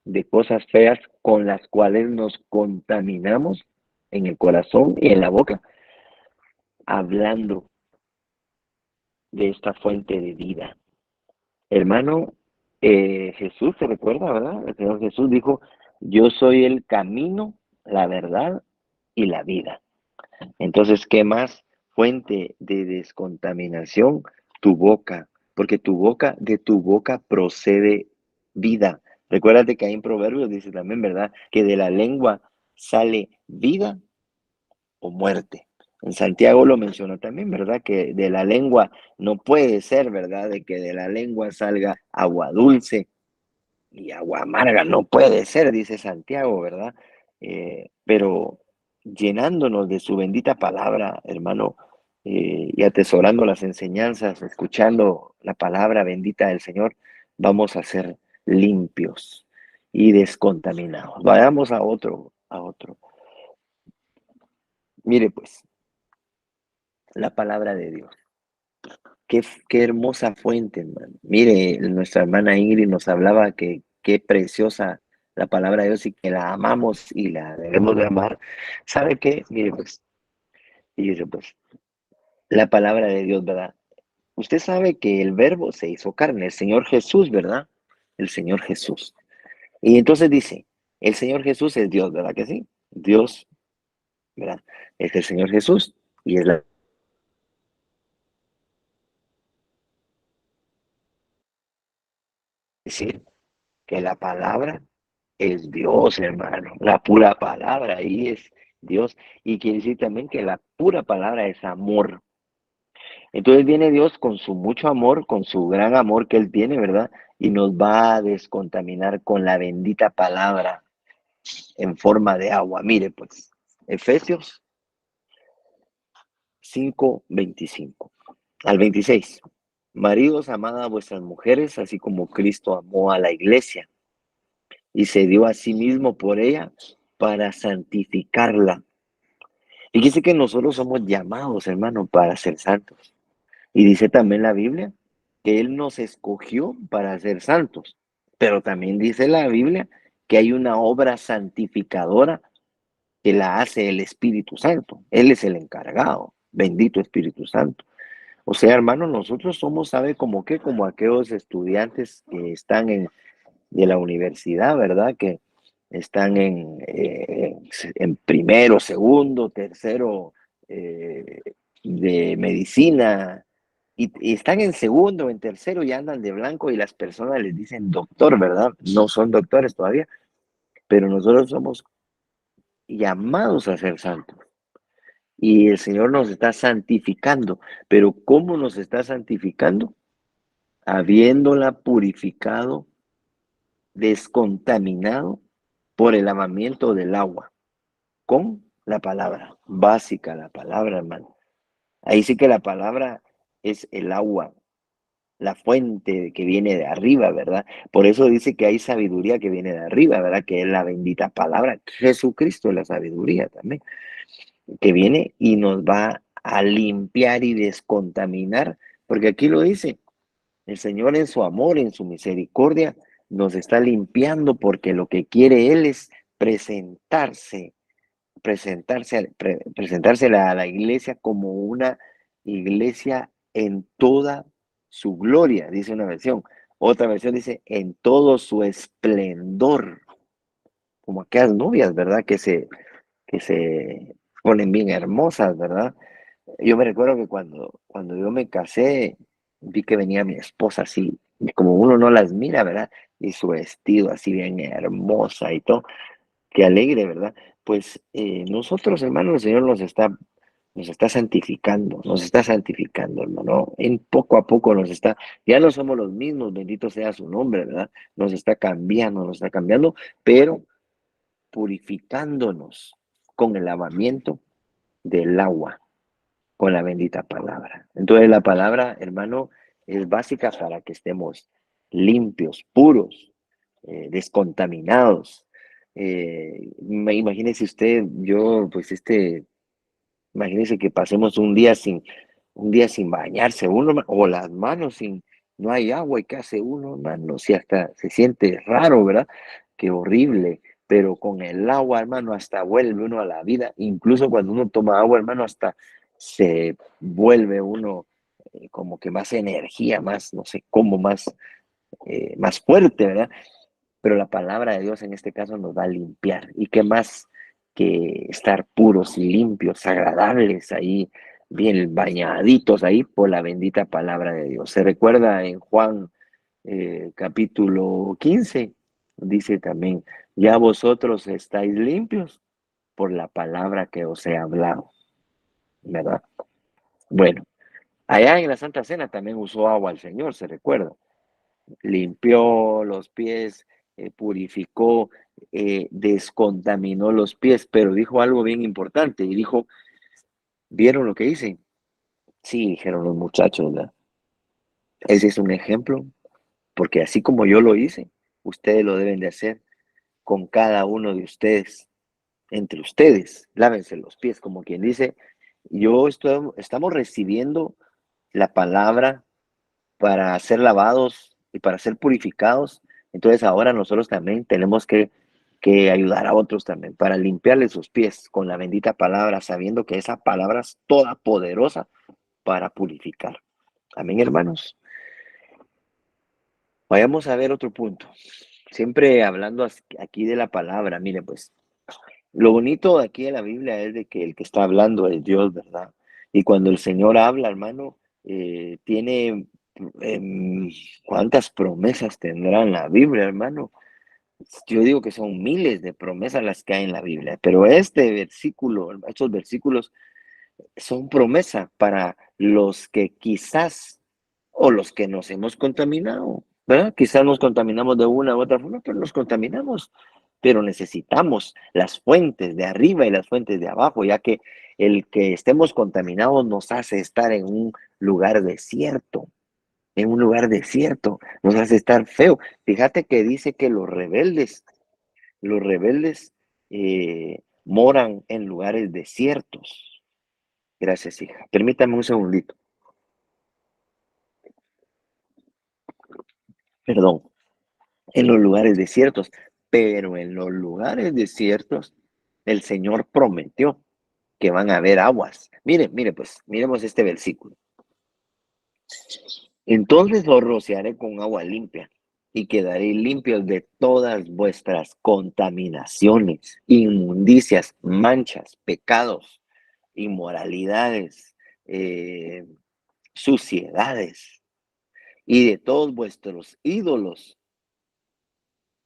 de cosas feas con las cuales nos contaminamos en el corazón y en la boca, hablando de esta fuente de vida. Hermano, Jesús, se recuerda, ¿verdad? El Señor Jesús dijo, yo soy el camino, la verdad y la vida. Entonces, ¿qué más? Fuente de descontaminación, tu boca, porque de tu boca procede vida. Recuérdate que ahí en Proverbios dice también, ¿verdad? Que de la lengua sale vida o muerte. En Santiago lo mencionó también, ¿verdad? Que de la lengua no puede ser, ¿verdad? De que de la lengua salga agua dulce y agua amarga, no puede ser, dice Santiago, ¿verdad? Pero llenándonos de su bendita palabra, hermano, y atesorando las enseñanzas, escuchando la palabra bendita del Señor, vamos a ser limpios y descontaminados. Vayamos a otro, a otro. Mire pues, la palabra de Dios. Qué hermosa fuente, hermano. Mire, nuestra hermana Ingrid nos hablaba que qué preciosa la palabra de Dios y que la amamos y la debemos de amar. ¿Sabe qué? Mire, pues, fíjese, pues, la palabra de Dios, ¿verdad? Usted sabe que el verbo se hizo carne, el Señor Jesús, ¿verdad? El Señor Jesús. Y entonces dice, el Señor Jesús es Dios, ¿verdad que sí? Dios, ¿verdad? Es el Señor Jesús y es decir que la palabra es Dios, hermano. La pura palabra ahí es Dios. Y quiere decir también que la pura palabra es amor. Entonces viene Dios con su mucho amor, con su gran amor que Él tiene, ¿verdad? Y nos va a descontaminar con la bendita palabra en forma de agua. Mire, pues, Efesios 5:25 al 26. Maridos, amad a vuestras mujeres, así como Cristo amó a la iglesia y se dio a sí mismo por ella para santificarla. Fíjese que nosotros somos llamados, hermano, para ser santos. Y dice también la Biblia que Él nos escogió para ser santos. Pero también dice la Biblia que hay una obra santificadora que la hace el Espíritu Santo. Él es el encargado. Bendito Espíritu Santo. O sea, hermano, nosotros somos, ¿sabe como qué? Como aquellos estudiantes que están de la universidad, ¿verdad? Que están en primero, segundo, tercero de medicina y están en segundo, en tercero y andan de blanco y las personas les dicen doctor, ¿verdad? No son doctores todavía, pero nosotros somos llamados a ser santos. Y el Señor nos está santificando. Pero ¿cómo nos está santificando? Habiéndola purificado, descontaminado por el lavamiento del agua, con la palabra, básica la palabra, hermano. Ahí sí que la palabra es el agua, la fuente que viene de arriba, ¿verdad? Por eso dice que hay sabiduría que viene de arriba, ¿verdad? Que es la bendita palabra. Jesucristo es la sabiduría también, que viene y nos va a limpiar y descontaminar, porque aquí lo dice, el Señor en su amor, en su misericordia, nos está limpiando porque lo que quiere Él es presentarse a la iglesia como una iglesia en toda su gloria, dice una versión. Otra versión dice en todo su esplendor, como aquellas novias, ¿verdad? Que se ponen bien hermosas, ¿verdad? Yo me recuerdo que cuando yo me casé, vi que venía mi esposa así, y como uno no las mira, ¿verdad? Y su vestido así bien hermosa y todo, qué alegre, ¿verdad? Pues nosotros, hermanos, el Señor nos está santificando, hermano. En poco a poco ya no somos los mismos, bendito sea su nombre, ¿verdad? Nos está cambiando, pero purificándonos con el lavamiento del agua, con la bendita palabra. Entonces la palabra, hermano, es básica para que estemos limpios, puros, descontaminados. Imagínese usted, imagínese que pasemos un día sin bañarse uno, o las manos no hay agua y qué hace uno, hermano, si hasta se siente raro, ¿verdad? Qué horrible, pero con el agua, hermano, hasta vuelve uno a la vida, incluso cuando uno toma agua, hermano, hasta se vuelve uno como que más energía, más, no sé cómo, más fuerte, ¿verdad? Pero la palabra de Dios en este caso nos va a limpiar. ¿Y qué más que estar puros y limpios, agradables ahí, bien bañaditos ahí por la bendita palabra de Dios? Se recuerda en Juan capítulo 15, dice también, ya vosotros estáis limpios por la palabra que os he hablado, ¿verdad? Bueno, allá en la Santa Cena también usó agua el Señor, se recuerda. Limpió los pies, purificó, descontaminó los pies, pero dijo algo bien importante y dijo, ¿vieron lo que hice? Sí, dijeron los muchachos, ¿verdad? Ese es un ejemplo, porque así como yo lo hice, ustedes lo deben de hacer con cada uno de ustedes, entre ustedes, lávense los pies, como quien dice, estamos recibiendo la palabra para ser lavados y para ser purificados. Entonces ahora nosotros también tenemos que ayudar a otros también para limpiarles sus pies con la bendita palabra, sabiendo que esa palabra es toda poderosa para purificar. Amén, hermanos. Vayamos a ver otro punto. Siempre hablando aquí de la palabra, mire pues, lo bonito de aquí de la Biblia es de que el que está hablando es Dios, ¿verdad? Y cuando el Señor habla, hermano, tiene cuántas promesas tendrá en la Biblia, hermano. Yo digo que son miles de promesas las que hay en la Biblia, pero estos versículos son promesa para los que quizás, o los que nos hemos contaminado, ¿verdad? Quizás nos contaminamos de una u otra forma, pero nos contaminamos. Pero necesitamos las fuentes de arriba y las fuentes de abajo, ya que el que estemos contaminados nos hace estar en un lugar desierto, nos hace estar feo. Fíjate que dice que los rebeldes moran en lugares desiertos. Gracias, hija. Permítame un segundito. Perdón. En los lugares desiertos, pero en los lugares desiertos el Señor prometió que van a haber aguas. Mire, pues, miremos este versículo. Entonces os rociaré con agua limpia y quedaréis limpios de todas vuestras contaminaciones, inmundicias, manchas, pecados, inmoralidades, suciedades, y de todos vuestros ídolos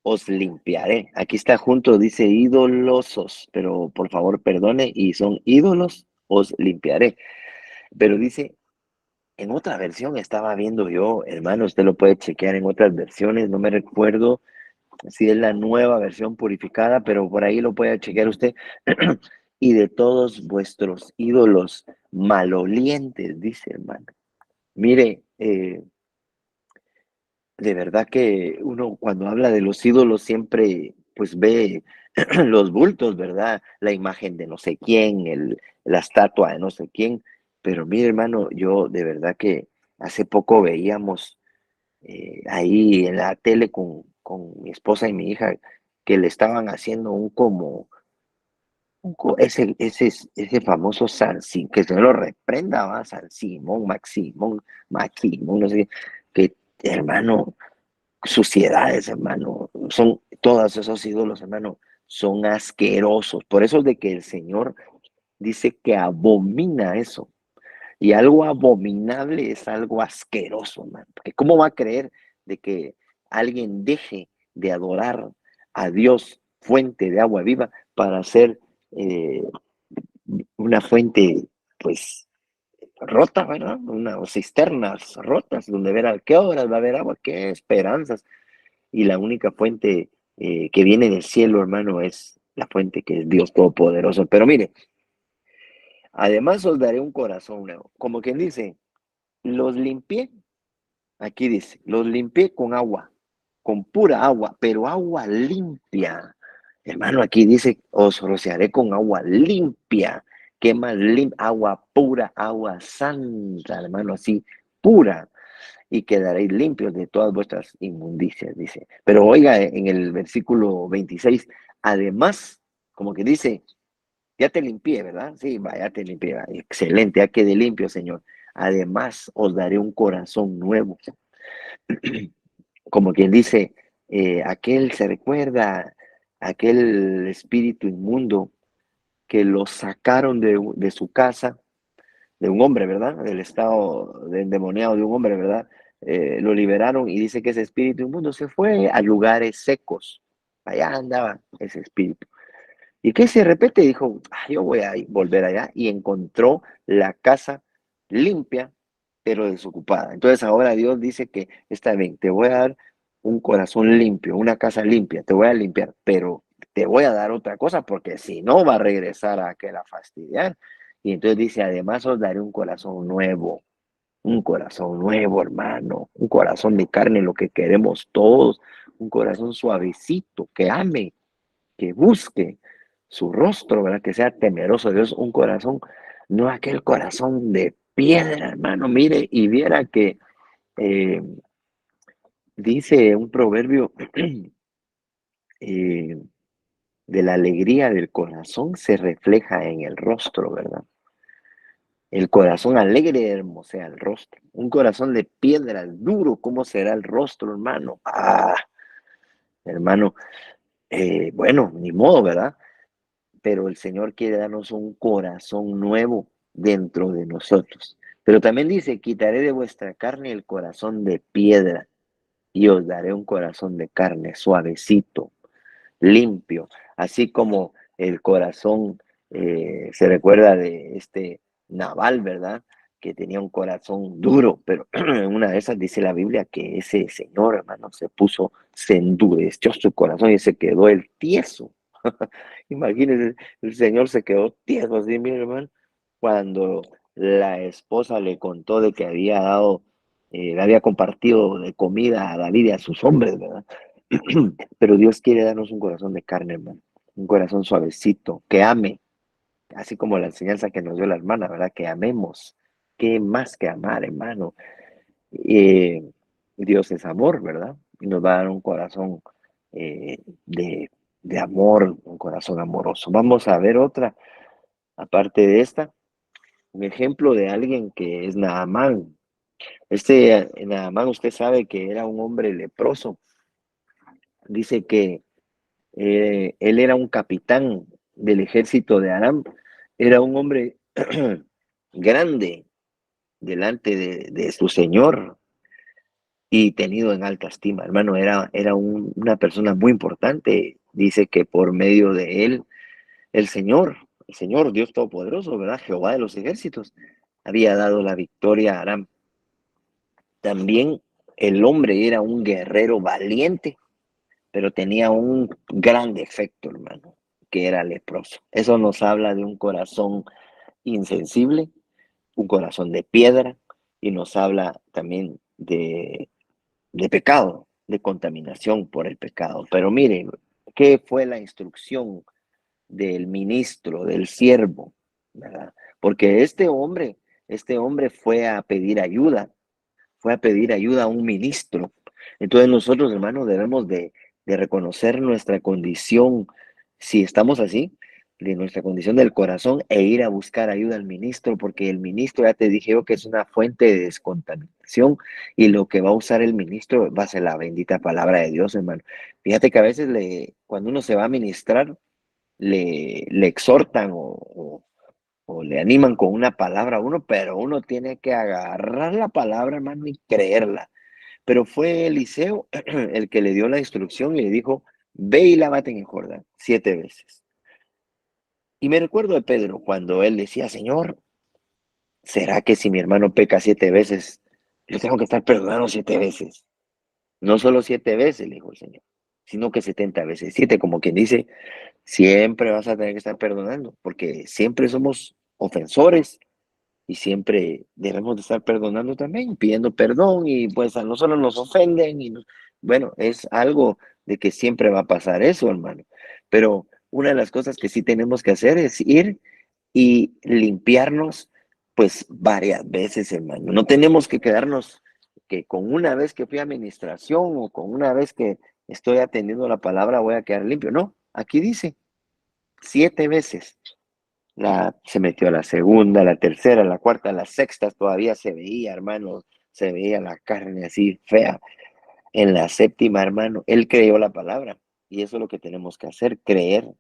os limpiaré. Aquí está junto, dice ídolosos, pero por favor perdone, y son ídolos, os limpiaré. Pero dice, en otra versión estaba viendo yo, hermano, usted lo puede chequear en otras versiones, no me recuerdo si es la nueva versión purificada, pero por ahí lo puede chequear usted. Y de todos vuestros ídolos malolientes, dice, hermano. Mire, de verdad que uno cuando habla de los ídolos siempre pues ve los bultos, ¿verdad? La imagen de no sé quién, la estatua de no sé quién. Pero mire, hermano, yo de verdad que hace poco veíamos ahí en la tele con mi esposa y mi hija que le estaban haciendo ese famoso que se lo reprenda, ¿va? San Simón, Maximón, no sé qué, que hermano, suciedades, hermano, son todos esos ídolos, hermano, son asquerosos. Por eso es de que el Señor dice que abomina eso. Y algo abominable es algo asqueroso, hermano. Porque ¿cómo va a creer de que alguien deje de adorar a Dios, fuente de agua viva, para hacer una fuente, pues, rota, ¿verdad? Unas cisternas rotas, donde ver a qué horas va a haber agua, qué esperanzas. Y la única fuente que viene del cielo, hermano, es la fuente que es Dios Todopoderoso. Pero mire, además os daré un corazón nuevo. Como quien dice, los limpié, aquí dice, los limpié con agua, con pura agua, pero agua limpia. Hermano, aquí dice, os rociaré con agua limpia. ¿Qué más limpia? Agua pura, agua santa, hermano, así, pura. Y quedaréis limpios de todas vuestras inmundicias, dice. Pero oiga, en el versículo 26, además, como que dice, ya te limpié, ¿verdad? Sí, va, ya te limpié, va. Excelente, ya quedé limpio, Señor. Además, os daré un corazón nuevo. Como quien dice, aquel se recuerda, aquel espíritu inmundo que lo sacaron de su casa, de un hombre, ¿verdad? Del estado de endemoniado de un hombre, ¿verdad? Lo liberaron y dice que ese espíritu inmundo se fue a lugares secos. Allá andaba ese espíritu. Y que se repite, dijo, yo voy a volver allá, y encontró la casa limpia, pero desocupada. Entonces ahora Dios dice que está bien, te voy a dar un corazón limpio, una casa limpia, te voy a limpiar, pero te voy a dar otra cosa, porque si no va a regresar a que la fastidiar. Y entonces dice, además os daré un corazón nuevo, hermano, un corazón de carne, lo que queremos todos, un corazón suavecito, que ame, que busque su rostro, ¿verdad? Que sea temeroso de Dios, un corazón, no aquel corazón de piedra, hermano. Mire y viera que eh, dice un proverbio, eh, de la alegría del corazón se refleja en el rostro, ¿verdad? El corazón alegre hermosea el rostro. Un corazón de piedra duro, ¿cómo será el rostro, hermano? Hermano, bueno, ni modo, ¿verdad? Pero el Señor quiere darnos un corazón nuevo dentro de nosotros. Pero también dice, quitaré de vuestra carne el corazón de piedra y os daré un corazón de carne suavecito, limpio, así como el corazón se recuerda de este Nabal, ¿verdad? que tenía un corazón duro, pero en una de esas dice la Biblia que ese señor, hermano, se endureció su corazón y se quedó el tieso. Imagínense, el señor se quedó tieso así, mi hermano, cuando la esposa le contó de que había dado, le había compartido de comida a David y a sus hombres, ¿verdad? Pero Dios quiere darnos un corazón de carne, hermano, un corazón suavecito, que ame, así como la enseñanza que nos dio la hermana, ¿verdad? Que amemos. ¿Qué más que amar, hermano? Eh, Dios es amor, ¿verdad? Y nos va a dar un corazón eh, de amor, un corazón amoroso. Vamos a ver otra, aparte de esta, un ejemplo de alguien que es Naamán. Naamán, usted sabe que era un hombre leproso. Dice que él era un capitán del ejército de Aram. Era un hombre grande delante de su señor y tenido en alta estima, hermano. Era una persona muy importante. Dice que por medio de él, el Señor Dios Todopoderoso, ¿verdad? Jehová de los ejércitos, había dado la victoria a Aram. También el hombre era un guerrero valiente, pero tenía un gran defecto, hermano, que era leproso. Eso nos habla de un corazón insensible, un corazón de piedra, y nos habla también de pecado, de contaminación por el pecado. Pero miren, ¿qué fue la instrucción del ministro, del siervo? ¿Verdad? Porque este hombre fue a pedir ayuda a un ministro. Entonces nosotros, hermanos, debemos de reconocer nuestra condición, si estamos así, de nuestra condición del corazón, e ir a buscar ayuda al ministro, porque el ministro, ya te dije yo, que es una fuente de descontaminación, y lo que va a usar el ministro va a ser la bendita palabra de Dios, hermano. Fíjate que a veces cuando uno se va a ministrar, le exhortan o le animan con una palabra a uno, pero uno tiene que agarrar la palabra, hermano, y creerla. Pero fue Eliseo el que le dio la instrucción y le dijo, ve y lávate en el Jordán 7 veces. Y me recuerdo de Pedro cuando él decía, Señor, ¿será que si mi hermano peca 7 veces, yo tengo que estar perdonando 7 veces? No solo 7 veces, le dijo el Señor, sino que 70 veces 7, como quien dice, siempre vas a tener que estar perdonando, porque siempre somos ofensores y siempre debemos de estar perdonando también, pidiendo perdón, y pues a nosotros nos ofenden bueno, es algo de que siempre va a pasar eso, hermano. Pero una de las cosas que sí tenemos que hacer es ir y limpiarnos pues varias veces, hermano. No tenemos que quedarnos que con una vez que fui a administración o con una vez que estoy atendiendo la palabra voy a quedar limpio. No, aquí dice 7 veces. Se metió a la segunda, la tercera, la cuarta, la sexta, todavía se veía, hermano, se veía la carne así fea. En la séptima, hermano, él creyó la palabra. Y eso es lo que tenemos que hacer, creer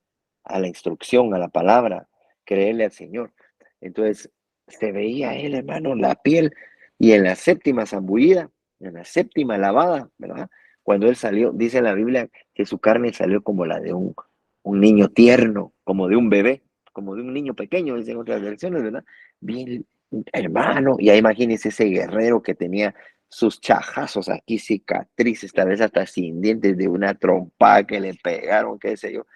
a la instrucción, a la palabra, creerle al Señor. Entonces, se veía él, hermano, la piel, y en la séptima zambullida, en la séptima lavada, ¿verdad? Cuando él salió, dice la Biblia que su carne salió como la de un niño tierno, como de un bebé, como de un niño pequeño, dicen otras versiones, ¿verdad? Bien, hermano, y ahí imagínense ese guerrero que tenía sus chajazos aquí, cicatrices, tal vez hasta sin dientes de una trompada que le pegaron, qué sé yo,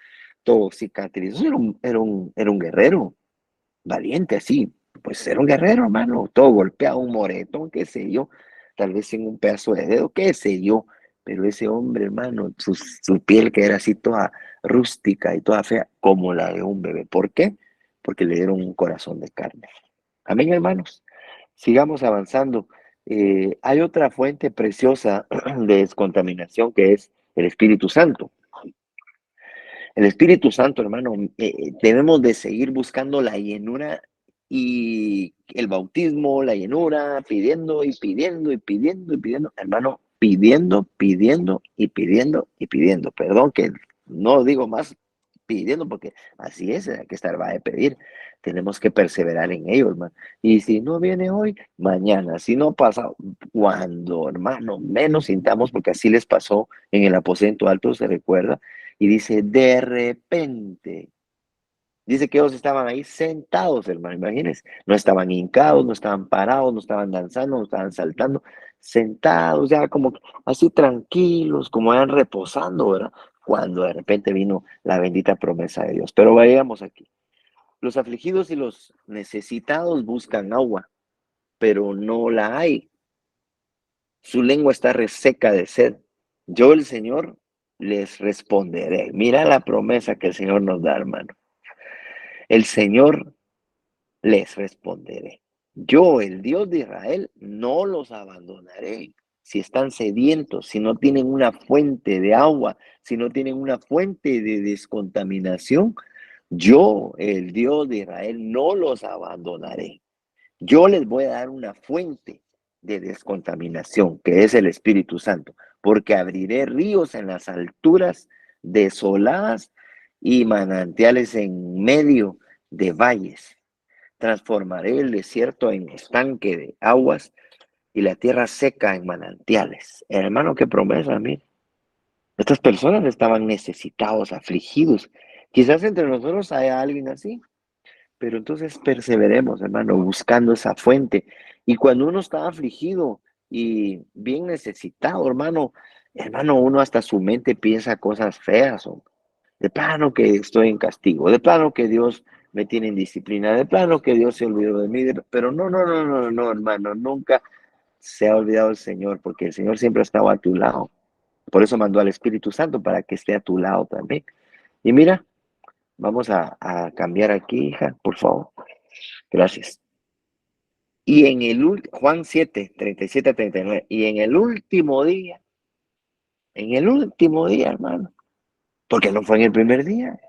todo cicatriz. Era un guerrero valiente, así, pues era un guerrero, hermano, todo golpeado, un moretón, qué sé yo, tal vez en un pedazo de dedo, qué sé yo, pero ese hombre, hermano, su piel que era así toda rústica y toda fea, como la de un bebé. ¿Por qué? Porque le dieron un corazón de carne. Amén, hermanos. Sigamos avanzando. Hay otra fuente preciosa de descontaminación que es el Espíritu Santo. El Espíritu Santo, hermano, debemos de seguir buscando la llenura y el bautismo, la llenura, pidiendo y pidiendo y pidiendo y pidiendo, hermano, pidiendo, pidiendo y pidiendo y pidiendo. Perdón que no digo más pidiendo porque así es, hay que estar, va a pedir. Tenemos que perseverar en ello, hermano. Y si no viene hoy, mañana. Si no pasa, cuando, hermano, menos sintamos, porque así les pasó en el aposento alto, se recuerda, y dice, de repente, Dice que ellos estaban ahí sentados, hermano, imagínense. No estaban hincados, no estaban parados, no estaban danzando, no estaban saltando. Sentados, ya como así tranquilos, como eran reposando, ¿verdad? Cuando de repente vino la bendita promesa de Dios. Pero vayamos aquí. Los afligidos y los necesitados buscan agua, pero no la hay. Su lengua está reseca de sed. Yo, el Señor, les responderé. Mira la promesa que el Señor nos da, hermano. El Señor les responderé. Yo, el Dios de Israel, no los abandonaré. Si están sedientos, si no tienen una fuente de agua, si no tienen una fuente de descontaminación, yo, el Dios de Israel, no los abandonaré. Yo les voy a dar una fuente de descontaminación, que es el Espíritu Santo, porque abriré ríos en las alturas desoladas y manantiales en medio de valles. Transformaré el desierto en estanque de aguas y la tierra seca en manantiales. Hermano, qué promesa, mire. Estas personas estaban necesitados, afligidos. Quizás entre nosotros haya alguien así, pero entonces perseveremos, hermano, buscando esa fuente. Y cuando uno está afligido y bien necesitado, hermano, uno hasta su mente piensa cosas feas, o de plano que estoy en castigo, de plano que Dios me tiene en disciplina, de plano que Dios se olvidó de mí, pero no, hermano, nunca se ha olvidado el Señor, porque el Señor siempre ha estado a tu lado. Por eso mandó al Espíritu Santo para que esté a tu lado también. Y mira, vamos a cambiar aquí, hija, por favor. Gracias. Y en el Juan 7, 37 a 39, y en el último día, hermano, porque no fue en el primer día,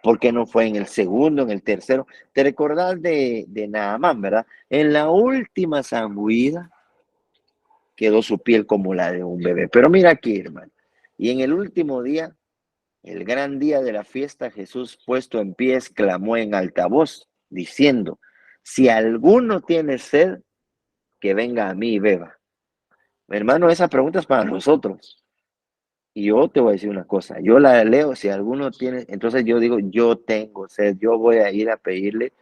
porque no fue en el segundo, en el tercero. ¿Te recordás de Naamán, verdad? En la última zambullida quedó su piel como la de un bebé. Pero mira aquí, hermano. Y en el último día, el gran día de la fiesta, Jesús, puesto en pie, exclamó en alta voz, diciendo: si alguno tiene sed, que venga a mí y beba. Hermano, esa pregunta es para nosotros. Y yo te voy a decir una cosa, yo la leo, si alguno tiene, entonces yo digo, yo tengo sed, yo voy a ir a pedirle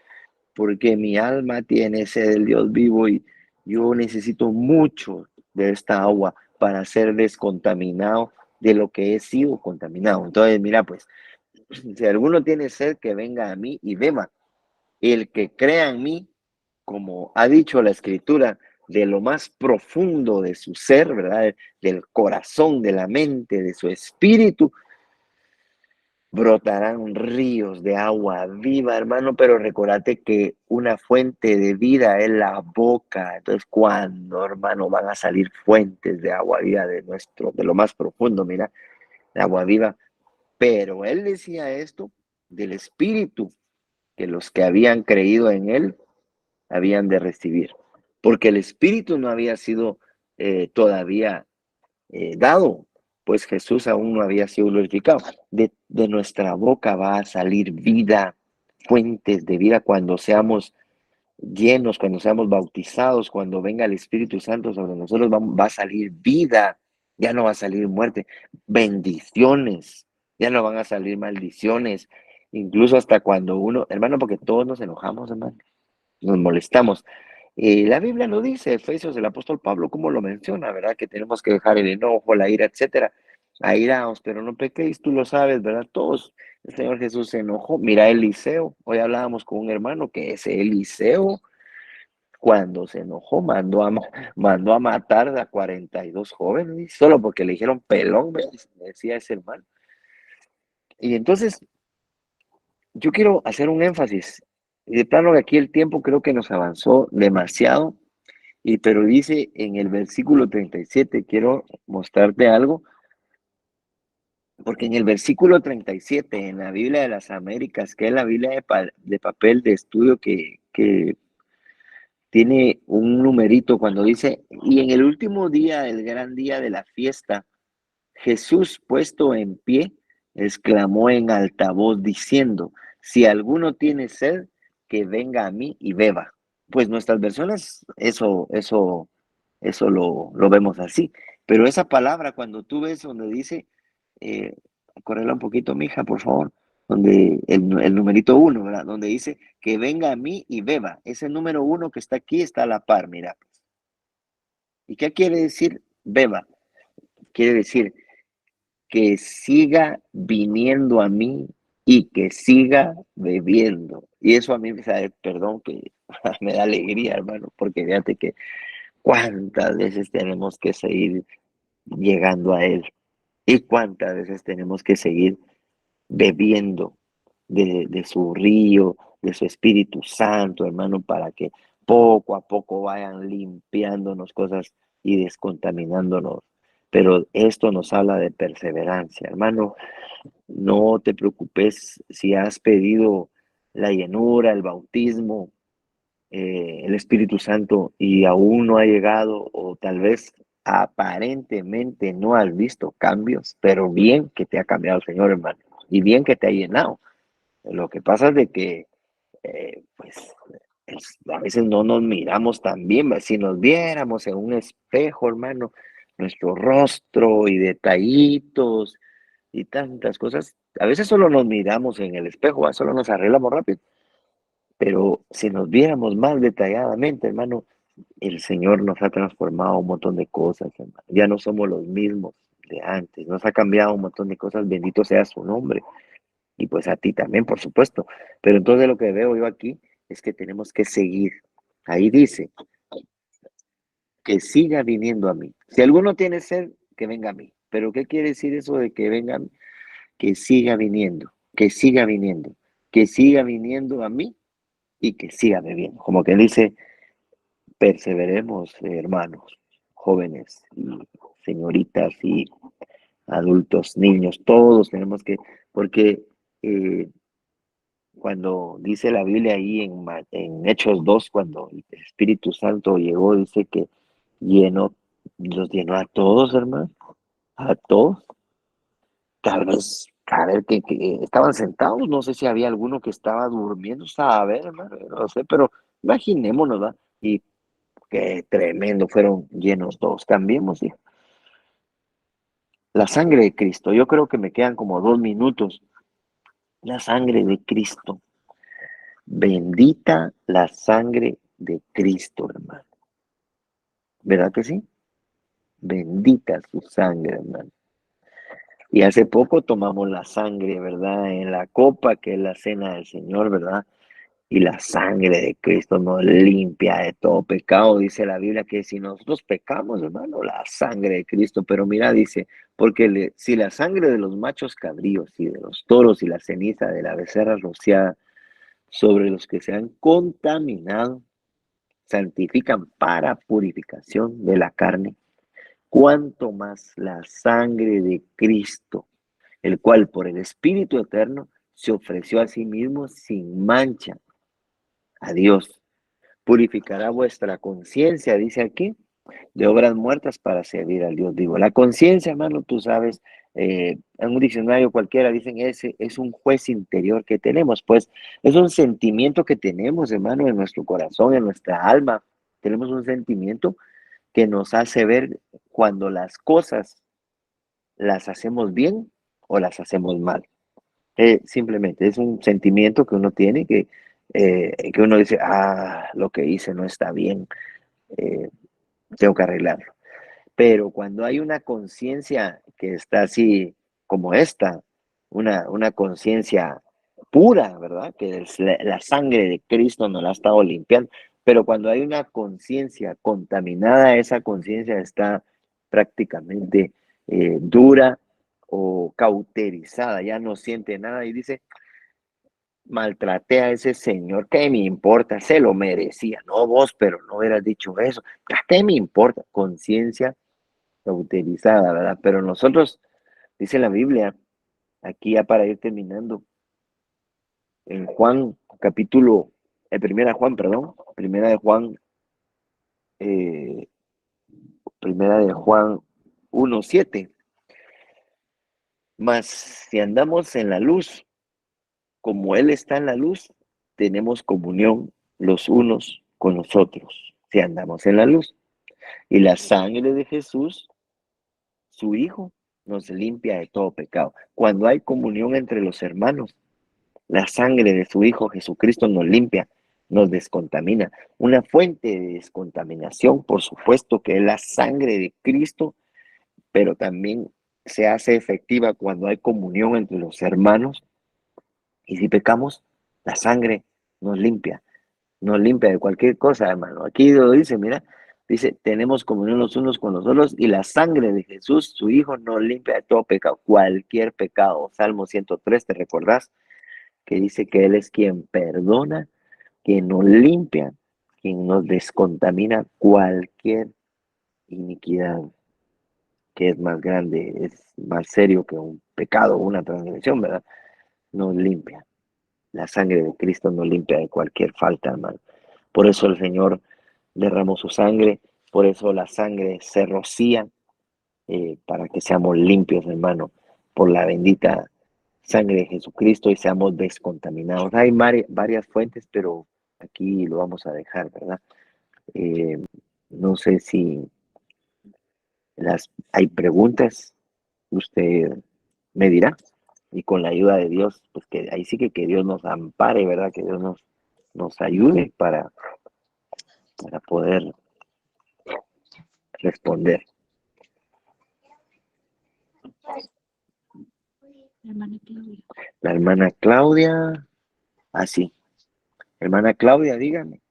porque mi alma tiene sed del Dios vivo y yo necesito mucho de esta agua para ser descontaminado de lo que he sido contaminado. Entonces, mira, pues, si alguno tiene sed, que venga a mí y beba. El que crea en mí, como ha dicho la Escritura, de lo más profundo de su ser, ¿verdad? Del corazón, de la mente, de su espíritu, brotarán ríos de agua viva, hermano, pero recordate que una fuente de vida es la boca. Entonces, ¿cuándo, hermano, van a salir fuentes de agua viva de lo más profundo, mira, de agua viva? Pero él decía esto del espíritu, que los que habían creído en él habían de recibir, porque el espíritu no había sido todavía dado, pues Jesús aún no había sido glorificado. De nuestra boca va a salir vida, fuentes de vida cuando seamos llenos, cuando seamos bautizados, cuando venga el Espíritu Santo sobre nosotros, va a salir vida, ya no va a salir muerte, bendiciones, ya no van a salir maldiciones, incluso hasta cuando uno, hermano, porque todos nos enojamos, hermano, nos molestamos. La Biblia lo dice, Efesios, el apóstol Pablo, como lo menciona, ¿verdad? Que tenemos que dejar el enojo, la ira, etcétera. Airaos, pero no pequéis, tú lo sabes, ¿verdad? Todos, el Señor Jesús se enojó. Mira Eliseo, hoy hablábamos con un hermano que ese Eliseo, cuando se enojó, mandó a matar a 42 jóvenes, solo porque le dijeron pelón, me decía ese hermano. Y entonces, yo quiero hacer un énfasis. Y de plano que aquí el tiempo creo que nos avanzó demasiado. Pero dice en el versículo 37, quiero mostrarte algo, porque en el versículo 37, en la Biblia de las Américas, que es la Biblia de papel de estudio que tiene un numerito cuando dice, y en el último día, el gran día de la fiesta, Jesús puesto en pie, exclamó en alta voz diciendo: si alguno tiene sed, que venga a mí y beba. Pues nuestras versiones, eso lo vemos así. Pero esa palabra, cuando tú ves donde dice, correla un poquito, mija, por favor, donde el numerito 1, ¿verdad? Donde dice que venga a mí y beba. Ese número 1 que está aquí está a la par, mira. ¿Y qué quiere decir beba? Quiere decir que siga viniendo a mí y que siga bebiendo. Y eso a mí me da, perdón, que me da alegría, hermano, porque fíjate que cuántas veces tenemos que seguir llegando a Él y cuántas veces tenemos que seguir bebiendo de su río, de su Espíritu Santo, hermano, para que poco a poco vayan limpiándonos cosas y descontaminándonos. Pero esto nos habla de perseverancia, hermano. No te preocupes si has pedido la llenura, el bautismo, el Espíritu Santo y aún no ha llegado, o tal vez aparentemente no has visto cambios, pero bien que te ha cambiado el Señor, hermano, y bien que te ha llenado. Lo que pasa es de que, pues, a veces no nos miramos tan bien, ¿va? Si nos viéramos en un espejo, hermano, nuestro rostro y detallitos y tantas cosas, a veces solo nos miramos en el espejo, ¿va? Solo nos arreglamos rápido, pero si nos viéramos más detalladamente, hermano, el Señor nos ha transformado un montón de cosas, hermano. Ya no somos los mismos de antes, nos ha cambiado un montón de cosas, bendito sea su nombre. Y pues a ti también, por supuesto. Pero entonces lo que veo yo aquí es que tenemos que seguir. Ahí dice, que siga viniendo a mí. Si alguno tiene sed, que venga a mí. Pero ¿qué quiere decir eso de que venga a mí? Que siga viniendo, que siga viniendo, que siga viniendo a mí y que siga bebiendo. Como que dice, perseveremos, hermanos, jóvenes y señoritas y adultos, niños, todos tenemos que, porque cuando dice la Biblia ahí en Hechos 2, cuando el Espíritu Santo llegó, dice que llenó, los llenó a todos, hermano, a todos. Tal vez, a ver, que estaban sentados, no sé si había alguno que estaba durmiendo, a ver, hermano, no sé, pero imaginémonos, ¿verdad? Y qué tremendo, fueron llenos todos. Cambiemos, hijo. La sangre de Cristo, yo creo que me quedan como 2 minutos. La sangre de Cristo. Bendita la sangre de Cristo, hermano. ¿Verdad que sí? Bendita su sangre, hermano. Y hace poco tomamos la sangre, ¿verdad? En la copa, que es la cena del Señor, ¿verdad? Y la sangre de Cristo nos limpia de todo pecado. Dice la Biblia que si nosotros pecamos, hermano, la sangre de Cristo. Pero mira, dice, porque si la sangre de los machos cabríos y de los toros y la ceniza de la becerra rociada sobre los que se han contaminado, santifican para purificación de la carne, cuanto más la sangre de Cristo, el cual por el Espíritu Eterno se ofreció a sí mismo sin mancha a Dios. Purificará vuestra conciencia, dice aquí, de obras muertas para servir al Dios vivo. La conciencia, hermano, tú sabes, en un diccionario cualquiera dicen ese es un juez interior que tenemos, pues es un sentimiento que tenemos, hermano, en nuestro corazón, en nuestra alma. Tenemos un sentimiento que nos hace ver cuando las cosas las hacemos bien o las hacemos mal. Simplemente es un sentimiento que uno tiene que uno dice, lo que hice no está bien, eh, tengo que arreglarlo. Pero cuando hay una conciencia que está así como esta, una conciencia pura, ¿verdad? Que es la sangre de Cristo nos la ha estado limpiando. Pero cuando hay una conciencia contaminada, esa conciencia está prácticamente dura o cauterizada, ya no siente nada y dice, maltraté a ese señor, ¿qué me importa? Se lo merecía, no vos, pero no hubieras dicho eso, ¿qué me importa? Conciencia cauterizada, ¿verdad? Pero nosotros, dice la Biblia, aquí ya para ir terminando, en Juan, capítulo, eh, primera de Juan 1:7, mas si andamos en la luz, como Él está en la luz, tenemos comunión los unos con los otros, si andamos en la luz. Y la sangre de Jesús, su Hijo, nos limpia de todo pecado. Cuando hay comunión entre los hermanos, La sangre de su Hijo Jesucristo nos limpia, nos descontamina. Una fuente de descontaminación, por supuesto, que es la sangre de Cristo, pero también se hace efectiva cuando hay comunión entre los hermanos. Y si pecamos, la sangre nos limpia de cualquier cosa, hermano. Aquí lo dice, mira, dice, tenemos comunión los unos con los otros y la sangre de Jesús, su Hijo, nos limpia de todo pecado, cualquier pecado. Salmo 103, ¿te recordás? Que dice que Él es quien perdona, quien nos limpia, quien nos descontamina cualquier iniquidad, que es más grande, es más serio que un pecado o una transgresión, ¿verdad? Nos limpia. La sangre de Cristo nos limpia de cualquier falta, hermano. Por eso el Señor derramó su sangre, por eso la sangre se rocía, para que seamos limpios, hermano, por la bendita sangre de Jesucristo y seamos descontaminados. Hay varias fuentes, pero aquí lo vamos a dejar, ¿verdad? No sé si hay preguntas, usted me dirá, y con la ayuda de Dios, pues que ahí sí que Dios nos ampare, ¿verdad? Que Dios nos ayude para poder responder. La hermana Claudia, así. Hermana Claudia, dígame.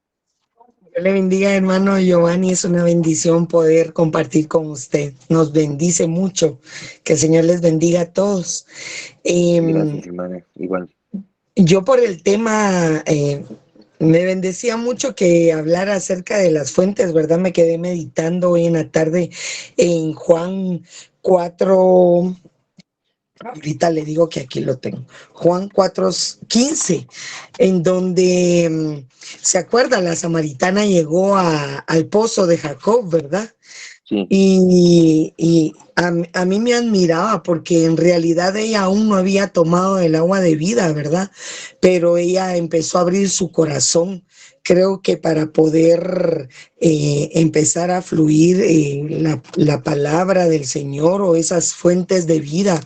Dios le bendiga, hermano Giovanni. Es una bendición poder compartir con usted. Nos bendice mucho. Que el Señor les bendiga a todos. Gracias, hermana. Igual. Yo por el tema, me bendecía mucho que hablara acerca de las fuentes, ¿verdad? Me quedé meditando hoy en la tarde en Juan 4. Ahorita le digo que aquí lo tengo. Juan 4:15, en donde se acuerda, la samaritana llegó al pozo de Jacob, ¿verdad? Sí. Y a mí me admiraba porque en realidad ella aún no había tomado el agua de vida, ¿verdad? Pero ella empezó a abrir su corazón. Creo que para poder empezar a fluir la palabra del Señor o esas fuentes de vida,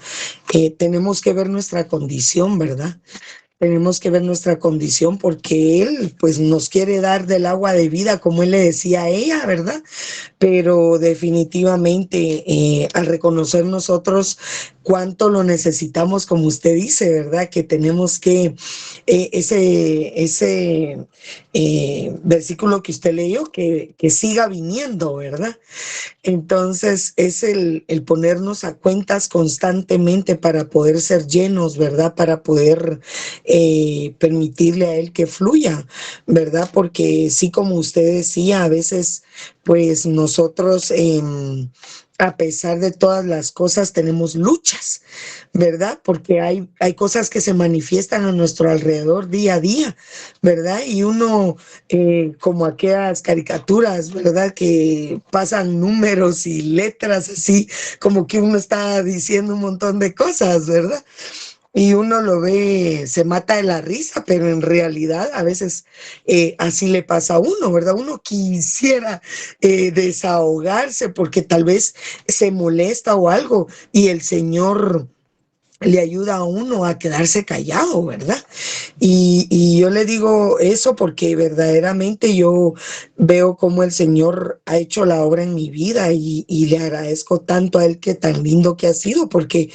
tenemos que ver nuestra condición, ¿verdad? Tenemos que ver nuestra condición porque Él pues nos quiere dar del agua de vida, como Él le decía a ella, ¿verdad? Pero definitivamente al reconocer nosotros cuánto lo necesitamos, como usted dice, ¿verdad? Que tenemos que, ese versículo que usted leyó, que siga viniendo, ¿verdad? Entonces es el ponernos a cuentas constantemente para poder ser llenos, ¿verdad? Para poder permitirle a Él que fluya, ¿verdad? Porque sí, como usted decía, a veces pues nosotros, a pesar de todas las cosas, tenemos luchas, ¿verdad? Porque hay cosas que se manifiestan a nuestro alrededor día a día, ¿verdad? Y uno, como aquellas caricaturas, ¿verdad? Que pasan números y letras así, como que uno está diciendo un montón de cosas, ¿verdad? Y uno lo ve, se mata de la risa, pero en realidad a veces así le pasa a uno, ¿verdad? Uno quisiera desahogarse porque tal vez se molesta o algo y el Señor le ayuda a uno a quedarse callado, ¿verdad? Y yo le digo eso porque verdaderamente yo veo cómo el Señor ha hecho la obra en mi vida y le agradezco tanto a Él que tan lindo que ha sido, porque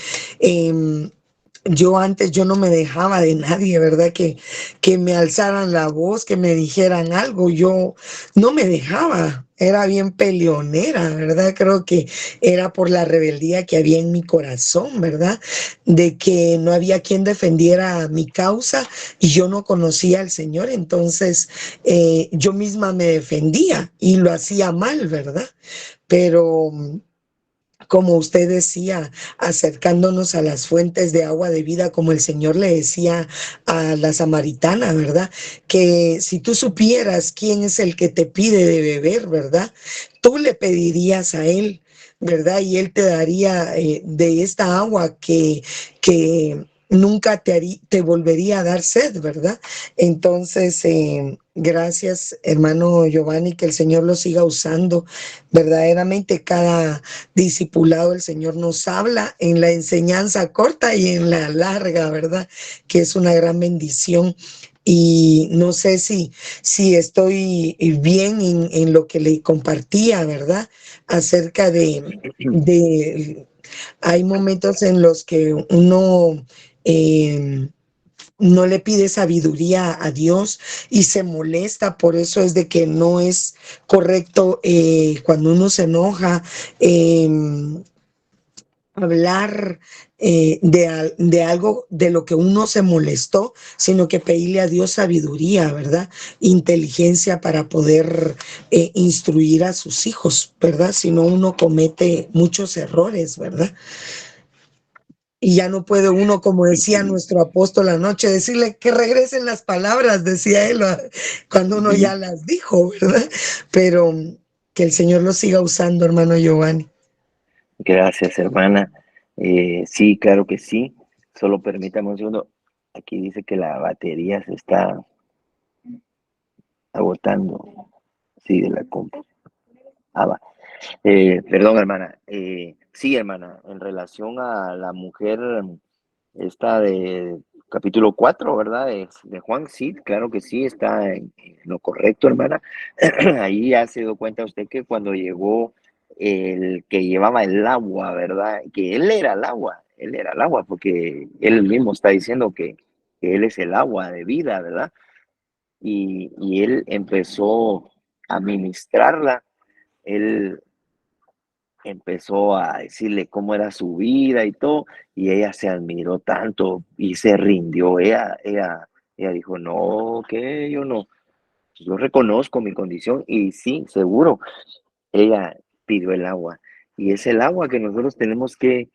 yo antes yo no me dejaba de nadie, ¿verdad? Que me alzaran la voz, que me dijeran algo, yo no me dejaba, era bien peleonera, ¿verdad? Creo que era por la rebeldía que había en mi corazón, ¿verdad? De que no había quien defendiera mi causa y yo no conocía al Señor, entonces yo misma me defendía y lo hacía mal, ¿verdad? Pero como usted decía, acercándonos a las fuentes de agua de vida, como el Señor le decía a la samaritana, ¿verdad? Que si tú supieras quién es el que te pide de beber, ¿verdad? Tú le pedirías a Él, ¿verdad? Y Él te daría de esta agua que nunca te volvería a dar sed, ¿verdad? Entonces, gracias, hermano Giovanni, que el Señor lo siga usando. Verdaderamente, cada discipulado el Señor nos habla en la enseñanza corta y en la larga, ¿verdad? Que es una gran bendición. Y no sé si estoy bien en lo que le compartía, ¿verdad? Acerca hay momentos en los que uno no le pide sabiduría a Dios y se molesta, por eso es de que no es correcto cuando uno se enoja hablar de algo de lo que uno se molestó, sino que pedirle a Dios sabiduría, ¿verdad? Inteligencia para poder instruir a sus hijos, ¿verdad? Si no, uno comete muchos errores, ¿verdad? Y ya no puede uno, como decía nuestro apóstol anoche, decirle que regresen las palabras, decía él, cuando uno ya las dijo, ¿verdad? Pero que el Señor lo siga usando, hermano Giovanni. Gracias, hermana. Sí, claro que sí. Solo permítame un segundo. Aquí dice que la batería se está agotando. Sí, de la compu. Va. Perdón, hermana. Sí, hermana, en relación a la mujer esta de capítulo 4, ¿verdad? De Juan, sí, claro que sí, está en lo correcto, hermana. Ahí ya se dio cuenta usted que cuando llegó el que llevaba el agua, ¿verdad? Que él era el agua, porque él mismo está diciendo que él es el agua de vida, ¿verdad? Y él empezó a ministrarla, él empezó a decirle cómo era su vida y todo, y ella se admiró tanto y se rindió. Ella dijo, no, que yo no, yo reconozco mi condición y sí, seguro, ella pidió el agua. Y es el agua que nosotros tenemos que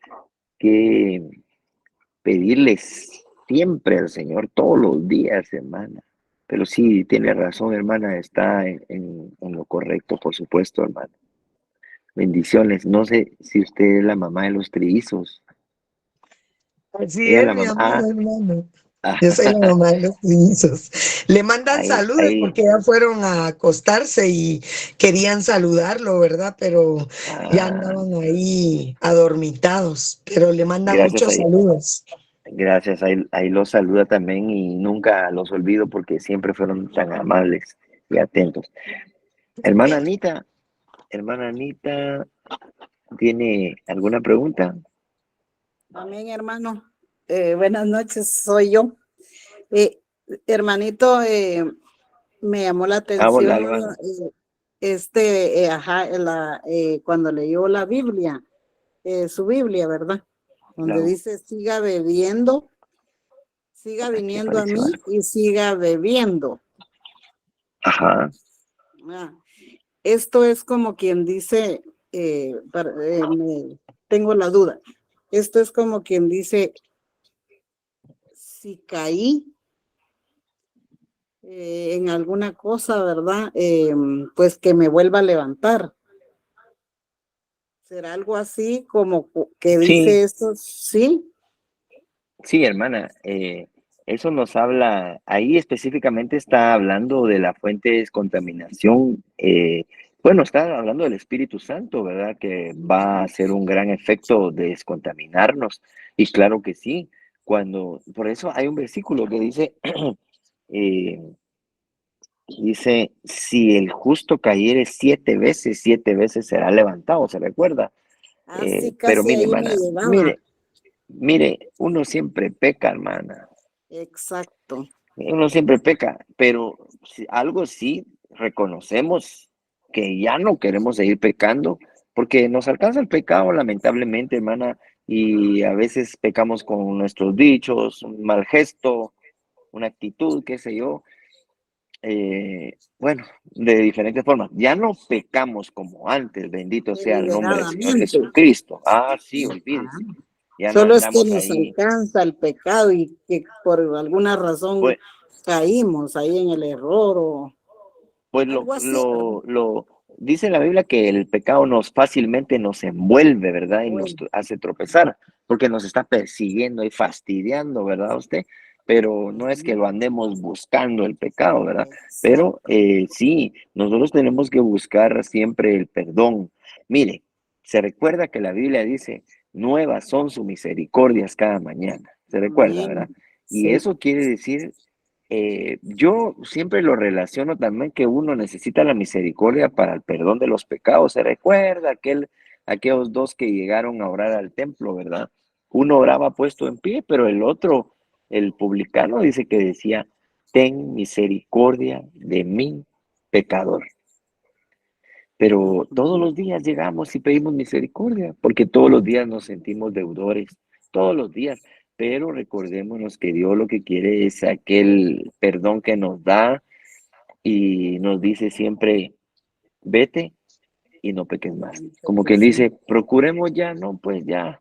pedirles siempre al Señor, todos los días, hermana. Pero sí, tiene razón, hermana, está en lo correcto, por supuesto, hermana. Bendiciones. No sé si usted es la mamá de los trillizos. Así Ella es es, la mi mamá. amado hermano. Yo soy la mamá de los trillizos. Le mandan saludos Ahí. porque ya fueron a acostarse y querían saludarlo, ¿verdad? Pero ya andaban ahí adormitados, pero le mandan Gracias muchos ahí. saludos. Gracias, ahí los saluda también y nunca los olvido porque siempre fueron tan amables y atentos. Hermana Anita, ¿tiene alguna pregunta? Amén, hermano. Buenas noches, soy yo. Hermanito, me llamó la Hola, atención Alba. cuando leyó la Biblia, su Biblia, ¿verdad? Donde Claro. dice, siga bebiendo, siga viniendo a mí y siga bebiendo. Ajá. Esto es como quien dice, tengo la duda, esto es como quien dice, si caí en alguna cosa, ¿verdad? Pues que me vuelva a levantar. ¿Será algo así como que dice Sí. esto? Sí. Sí, hermana, eso nos habla, ahí específicamente está hablando de la fuente de descontaminación, bueno, está hablando del Espíritu Santo, ¿verdad? Que va a hacer un gran efecto de descontaminarnos. Y claro que sí, por eso hay un versículo que eh, dice, si el justo cayere 7 veces será levantado, ¿se recuerda? Así Pero casi mire, ahí me hermana, llevaba. mire, uno siempre peca, hermana. Exacto. Uno siempre peca, pero algo sí reconocemos que ya no queremos seguir pecando, porque nos alcanza el pecado, lamentablemente, hermana, y a veces pecamos con nuestros dichos, un mal gesto, una actitud, qué sé yo. Bueno, de diferentes formas. Ya no pecamos como antes, bendito sea el nombre del Señor Deliberadamente. Jesucristo. Ah, sí, olvídese. Ya no Solo es que andamos nos ahí. alcanza el pecado y que por alguna razón Pues, caímos ahí en el error o Pues algo así, ¿verdad? dice la Biblia que el pecado fácilmente nos envuelve, ¿verdad? Y nos hace tropezar, porque nos está persiguiendo y fastidiando, ¿verdad usted? Pero no es que lo andemos buscando el pecado, ¿verdad? Pero sí, nosotros tenemos que buscar siempre el perdón. Mire, se recuerda que la Biblia dice, nuevas son sus misericordias cada mañana. Se recuerda, ¿verdad? Y eso quiere decir, yo siempre lo relaciono también que uno necesita la misericordia para el perdón de los pecados. Se recuerda aquellos dos que llegaron a orar al templo, ¿verdad? Uno oraba puesto en pie, pero el otro, el publicano, dice que decía, ten misericordia de mí, pecador. Pero todos los días llegamos y pedimos misericordia, porque todos los días nos sentimos deudores, todos los días. Pero recordémonos que Dios lo que quiere es aquel perdón que nos da y nos dice siempre, vete y no peques más. Como quien dice, procuremos ya, no, pues ya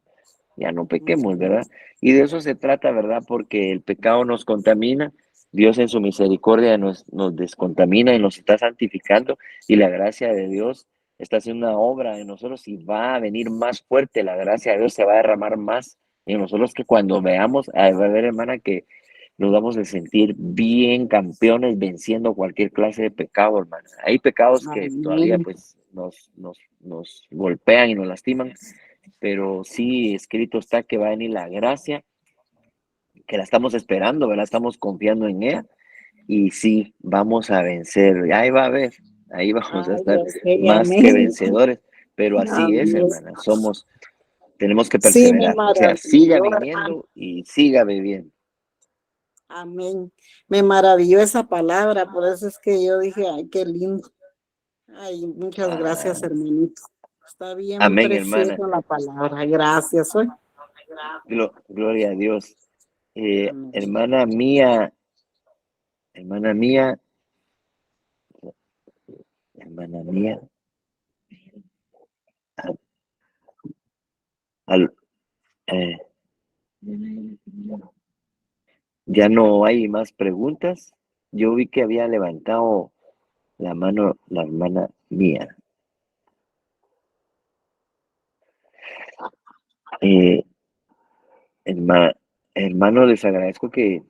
no pequemos, ¿verdad? Y de eso se trata, ¿verdad? Porque el pecado nos contamina, Dios en su misericordia nos descontamina y nos está santificando, y la gracia de Dios está haciendo una obra en nosotros y va a venir más fuerte, la gracia de Dios se va a derramar más en nosotros, que cuando veamos, va a ver, hermana, que nos vamos a sentir bien campeones venciendo cualquier clase de pecado, hermana. Hay pecados que todavía pues nos golpean y nos lastiman, pero sí escrito está que va a venir la gracia, que la estamos esperando, ¿verdad? Estamos confiando en ella y sí, vamos a vencer. Ahí va a ver, ahí vamos a estar más que vencedores, pero así es, hermana, tenemos que Sí, me perseverar, o sea, siga maravilló, hermano. viniendo y siga bebiendo. Amén. Me maravilló esa palabra, por eso es que yo dije, ay, qué lindo. Ay, muchas gracias, hermanito. Está bien Amén, hermana. preciosa la palabra. Gracias, hoy. Gloria a Dios. Amén. Hermana mía, hermana mía, al- eh, ya no hay más preguntas. Yo vi que había levantado la mano la hermana mía. Eh, hermano, les agradezco que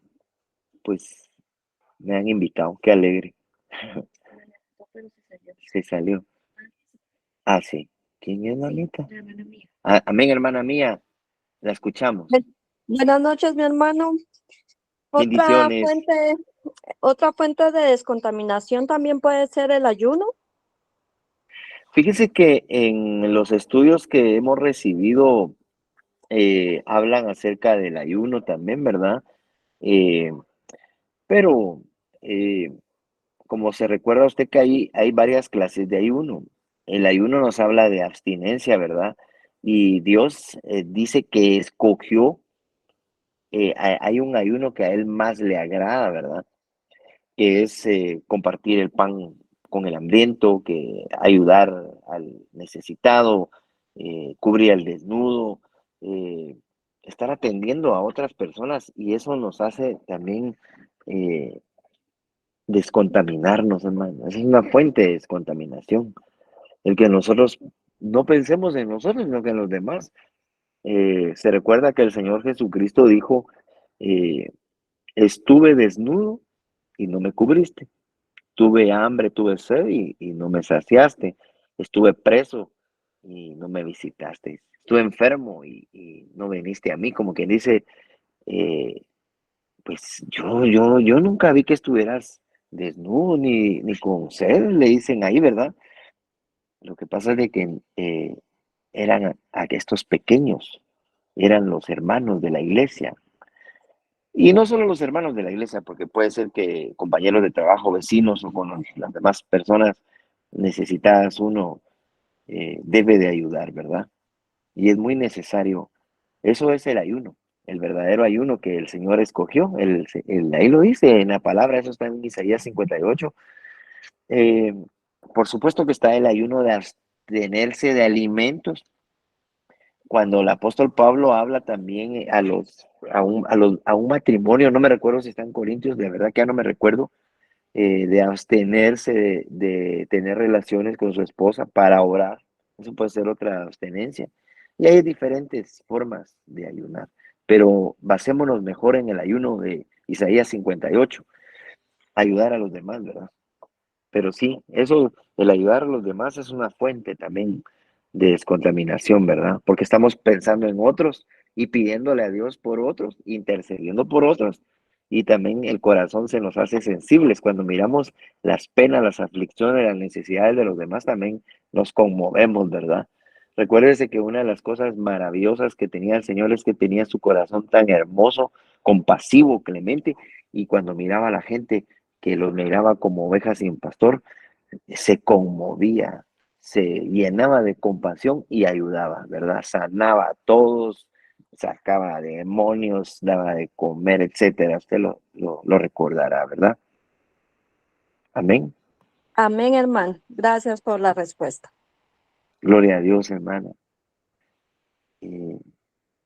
pues me han invitado. Qué alegre. Se salió. Ah, sí. ¿Quién es, mamita? Amén, hermana mía. La escuchamos. Buenas noches, mi hermano. Bendiciones. Otra fuente de descontaminación también puede ser el ayuno. Fíjese que en los estudios que hemos recibido hablan acerca del ayuno también, ¿verdad? Pero como se recuerda usted que hay varias clases de ayuno. El ayuno nos habla de abstinencia, ¿verdad? Y Dios dice que escogió, hay un ayuno que a Él más le agrada, ¿verdad? Que es compartir el pan con el hambriento, que ayudar al necesitado, cubrir al desnudo, eh, estar atendiendo a otras personas, y eso nos hace también eh, descontaminarnos, hermano. Es una fuente de descontaminación. El que nosotros no pensemos en nosotros, sino que en los demás. Se recuerda que el Señor Jesucristo dijo, eh, estuve desnudo y no me cubriste. Tuve hambre, tuve sed y no me saciaste. Estuve preso y no me visitaste. Estuve enfermo y no viniste a mí. Como quien dice, eh, pues yo nunca vi que estuvieras desnudo ni con sed, le dicen ahí, ¿verdad? Lo que pasa es de que eran a estos pequeños, eran los hermanos de la iglesia. Y no solo los hermanos de la iglesia, porque puede ser que compañeros de trabajo, vecinos o con las demás personas necesitadas, uno debe de ayudar, ¿verdad? Y es muy necesario. Eso es el ayuno, el verdadero ayuno que el Señor escogió. Ahí lo dice en la palabra, eso está en Isaías 58. Eh, por supuesto que está el ayuno de abstenerse de alimentos. Cuando el apóstol Pablo habla también a un matrimonio, no me recuerdo si está en Corintios, de verdad que ya no me recuerdo, de abstenerse de tener relaciones con su esposa para orar. Eso puede ser otra abstenencia. Y hay diferentes formas de ayunar, pero basémonos mejor en el ayuno de Isaías 58, ayudar a los demás, ¿verdad? Pero sí, eso, el ayudar a los demás es una fuente también de descontaminación, ¿verdad? Porque estamos pensando en otros y pidiéndole a Dios por otros, intercediendo por otros. Y también el corazón se nos hace sensibles. Cuando miramos las penas, las aflicciones, las necesidades de los demás, también nos conmovemos, ¿verdad? Recuérdese que una de las cosas maravillosas que tenía el Señor es que tenía su corazón tan hermoso, compasivo, clemente, y cuando miraba a la gente, que los miraba como ovejas sin pastor, se conmovía, se llenaba de compasión y ayudaba, ¿verdad? Sanaba a todos, sacaba demonios, daba de comer, etcétera. Usted lo recordará, ¿verdad? Amén. Amén, hermano. Gracias por la respuesta. Gloria a Dios, hermana.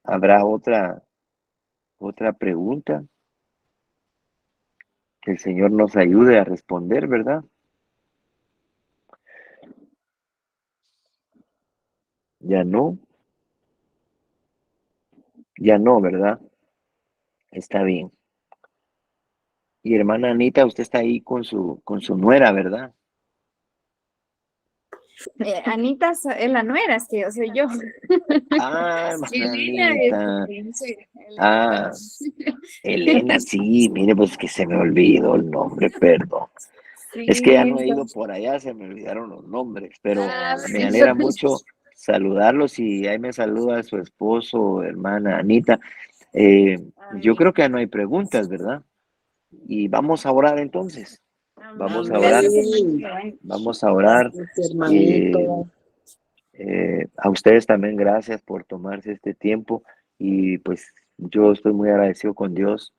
¿Habrá otra pregunta? Que el Señor nos ayude a responder, ¿verdad? Ya no, ¿verdad? Está bien. Y hermana Anita, usted está ahí con su nuera, ¿verdad? Anita es la nuera, es que yo soy yo. Ah, hermana Elena es Anita. mi suegra, Ah, Elena, sí, mire, pues que se me olvidó el nombre, perdón. Es que ya Sí, no he ido por allá, se me olvidaron los nombres, pero me sí. alegra mucho saludarlos y ahí me saluda su esposo, hermana Anita. Yo creo que ya no hay preguntas, ¿verdad? Y vamos a orar entonces. Vamos a orar. Gracias, hermano Amén. Giovanni. Vamos a orar. Gracias, Eh, hermanito. a ustedes también gracias por tomarse este tiempo y pues yo estoy muy agradecido con Dios.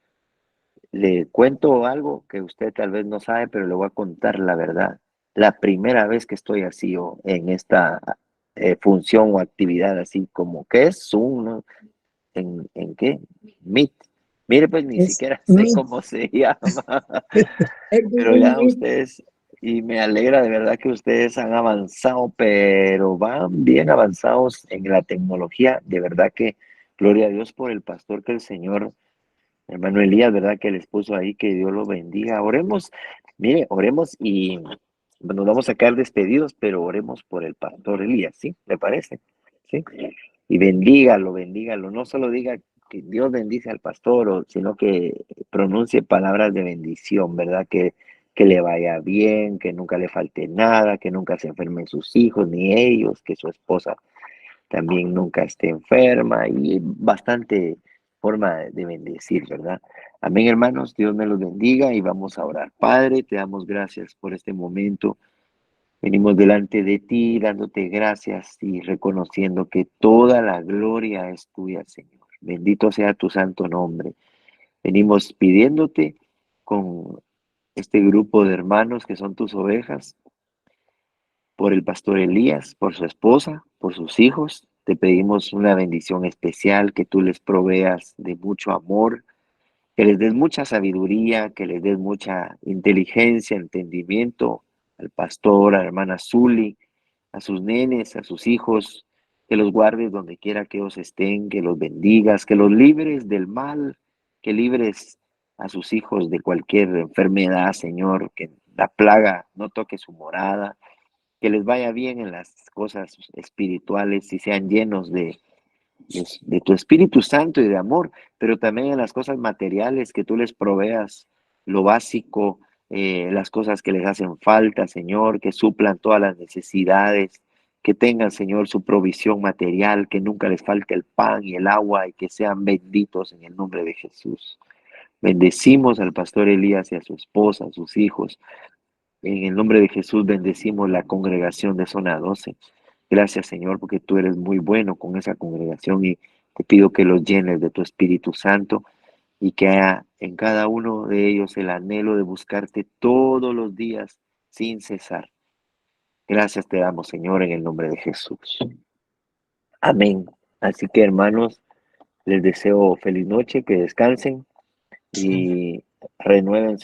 Le cuento algo que usted tal vez no sabe, pero le voy a contar la verdad. La primera vez que estoy así o en esta función o actividad así como que es Zoom, ¿no? ¿En qué? Meet. Mire, pues ni Es siquiera sé mi, cómo se llama. es Pero Google ya Meet. ustedes, y me alegra de verdad que ustedes han avanzado, pero van bien avanzados en la tecnología. De verdad que gloria a Dios por el pastor que el Señor, hermano Elías, ¿verdad? Que les puso ahí, que Dios lo bendiga. Oremos, mire, oremos y nos vamos a quedar despedidos, pero oremos por el pastor Elías, ¿sí? ¿Me parece? ¿Sí? Y bendígalo, bendígalo. No solo diga que Dios bendice al pastor, sino que pronuncie palabras de bendición, ¿verdad? Que le vaya bien, que nunca le falte nada, que nunca se enfermen sus hijos ni ellos, que su esposa también nunca esté enferma y bastante forma de bendecir, ¿verdad? Amén, hermanos, Dios me los bendiga y vamos a orar. Padre, te damos gracias por este momento. Venimos delante de ti dándote gracias y reconociendo que toda la gloria es tuya, Señor. Bendito sea tu santo nombre. Venimos pidiéndote con este grupo de hermanos que son tus ovejas, por el pastor Elías, por su esposa, por sus hijos. Te pedimos una bendición especial, que tú les proveas de mucho amor, que les des mucha sabiduría, que les des mucha inteligencia, entendimiento al pastor, a la hermana Zuli, a sus nenes, a sus hijos, que los guardes donde quiera que ellos estén, que los bendigas, que los libres del mal, que libres a sus hijos de cualquier enfermedad, Señor, que la plaga no toque su morada, que les vaya bien en las cosas espirituales y sean llenos de tu Espíritu Santo y de amor, pero también en las cosas materiales, que tú les proveas lo básico, las cosas que les hacen falta, Señor, que suplan todas las necesidades, que tengan, Señor, su provisión material, que nunca les falte el pan y el agua y que sean benditos en el nombre de Jesús. Bendecimos al pastor Elías y a su esposa, a sus hijos. En el nombre de Jesús bendecimos la congregación de Zona 12. Gracias, Señor, porque tú eres muy bueno con esa congregación y te pido que los llenes de tu Espíritu Santo y que haya en cada uno de ellos el anhelo de buscarte todos los días sin cesar. Gracias te damos, Señor, en el nombre de Jesús. Amén. Así que, hermanos, les deseo feliz noche, que descansen y renueven